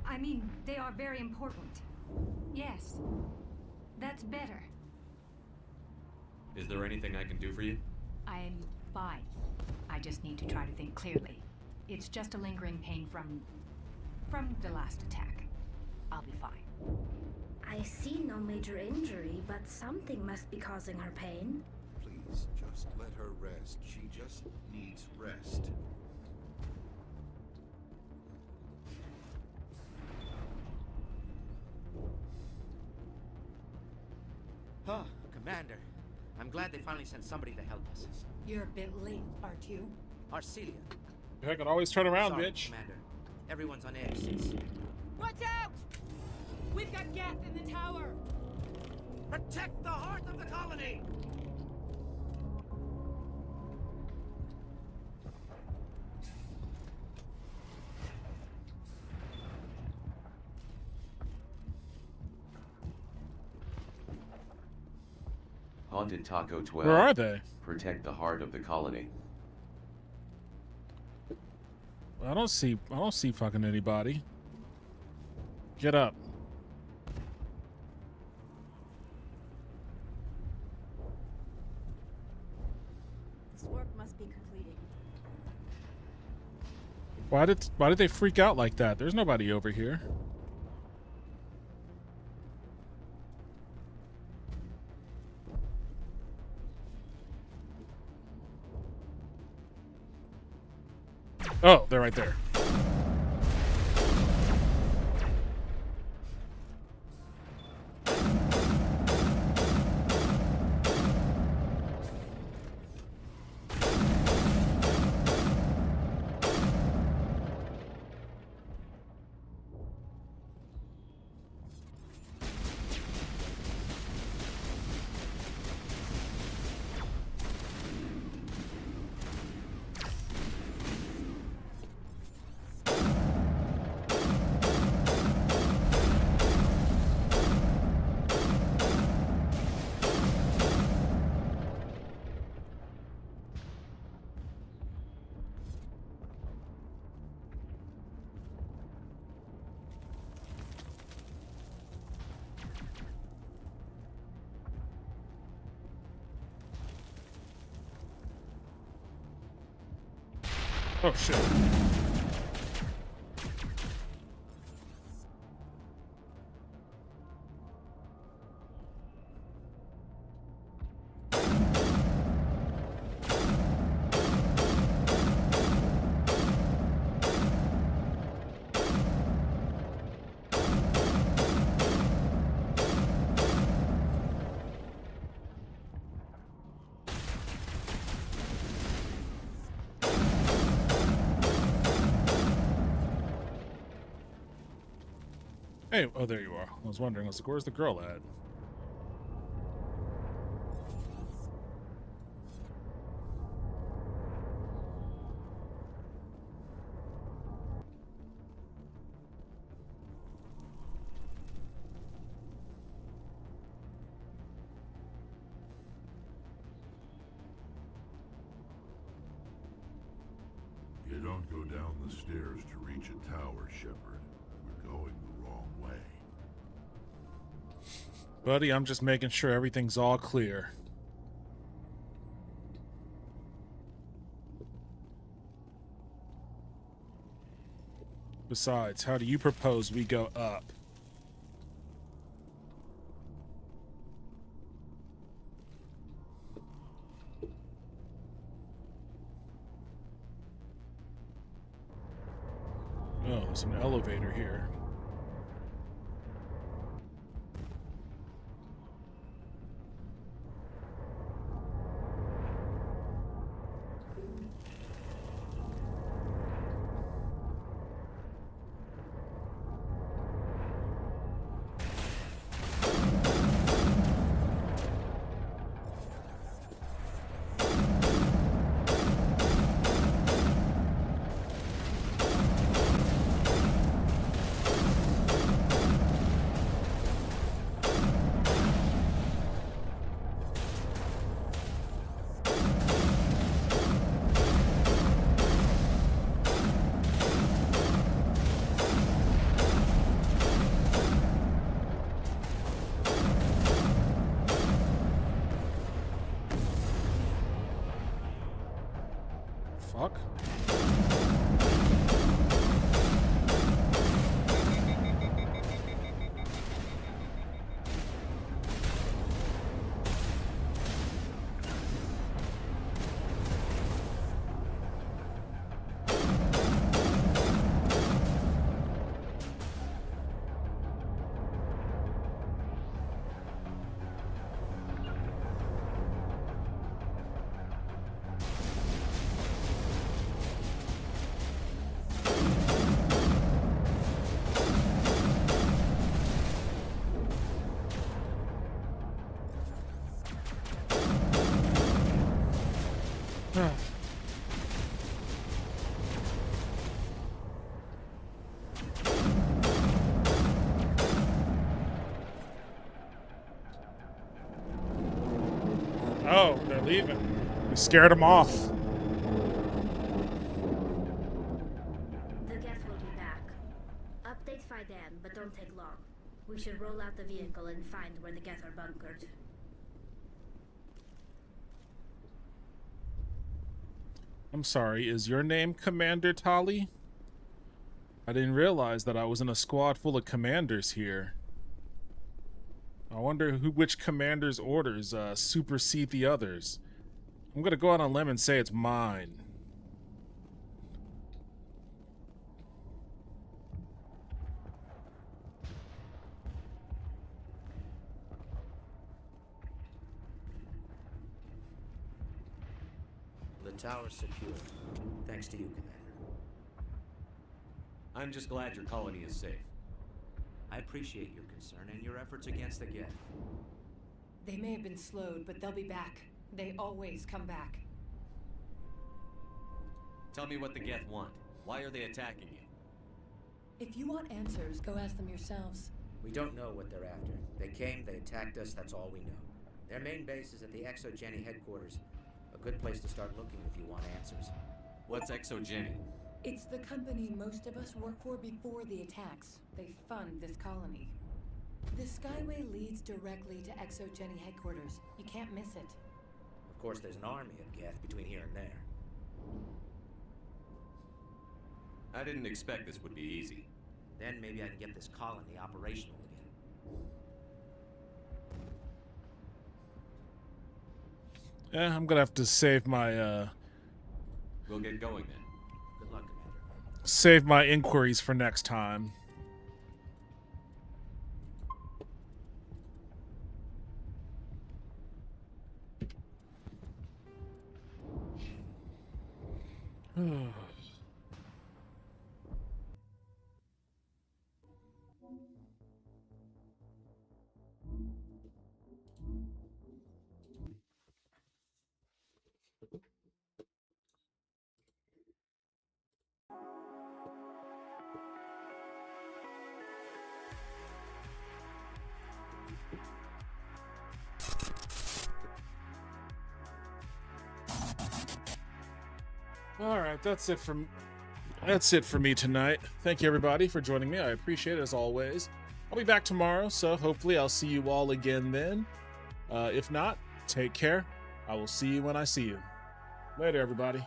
I mean, they are very important. Yes. That's better. Is there anything I can do for you? I'm fine. I just need to try to think clearly. It's just a lingering pain from the last attack. I'll be fine. I see no major injury, but something must be causing her pain. Please, just let her rest. She just needs rest. Oh, Commander. I'm glad they finally sent somebody to help us. You're a bit late, aren't you? Arcelia. I can always turn around, Sorry, bitch. Commander. Everyone's on edge since... Watch out! We've got Geth in the tower! Protect the heart of the colony! Haunted Taco 12. Where are they? Protect the heart of the colony. I don't see fucking anybody. Get up. This work must be completed. Why did they freak out like that? There's nobody over here. Oh, they're right there. Oh, shit. Hey, oh, there you are. I was wondering, where's the girl at? You don't go down the stairs to reach a tower, Shepard. We're going the wrong way. Buddy, I'm just making sure everything's all clear. Besides, how do you propose we go up? Oh, there's an elevator here. Fuck. Oh, they're leaving. We scared them off. The Geth will be back. Update by then, but don't take long. We should roll out the vehicle and find where the Geth are bunkered. I'm sorry, is your name Commander Tali? I didn't realize that I was in a squad full of commanders here. I wonder which commander's orders supersede the others. I'm gonna go out on a limb and say it's mine. The tower's secure, thanks to you, Commander. I'm just glad your colony is safe. I appreciate your concern and your efforts against the Geth. They may have been slowed, but they'll be back. They always come back. Tell me what the Geth want. Why are they attacking you? If you want answers, go ask them yourselves. We don't know what they're after. They came, they attacked us, that's all we know. Their main base is at the ExoGeni headquarters. A good place to start looking if you want answers. What's ExoGeni? It's the company most of us worked for before the attacks. They fund this colony. The Skyway leads directly to ExoGeni headquarters. You can't miss it. Of course, there's an army of Geth between here and there. I didn't expect this would be easy. Then maybe I can get this colony operational again. Yeah, I'm gonna have to save my We'll get going then. Good luck, Commander. save my inquiries for next time. All right, that's it for me tonight. Thank you everybody for joining me. I appreciate it as always. I'll be back tomorrow, so hopefully I'll see you all again then. If not, take care. I will see you when I see you. Later, everybody.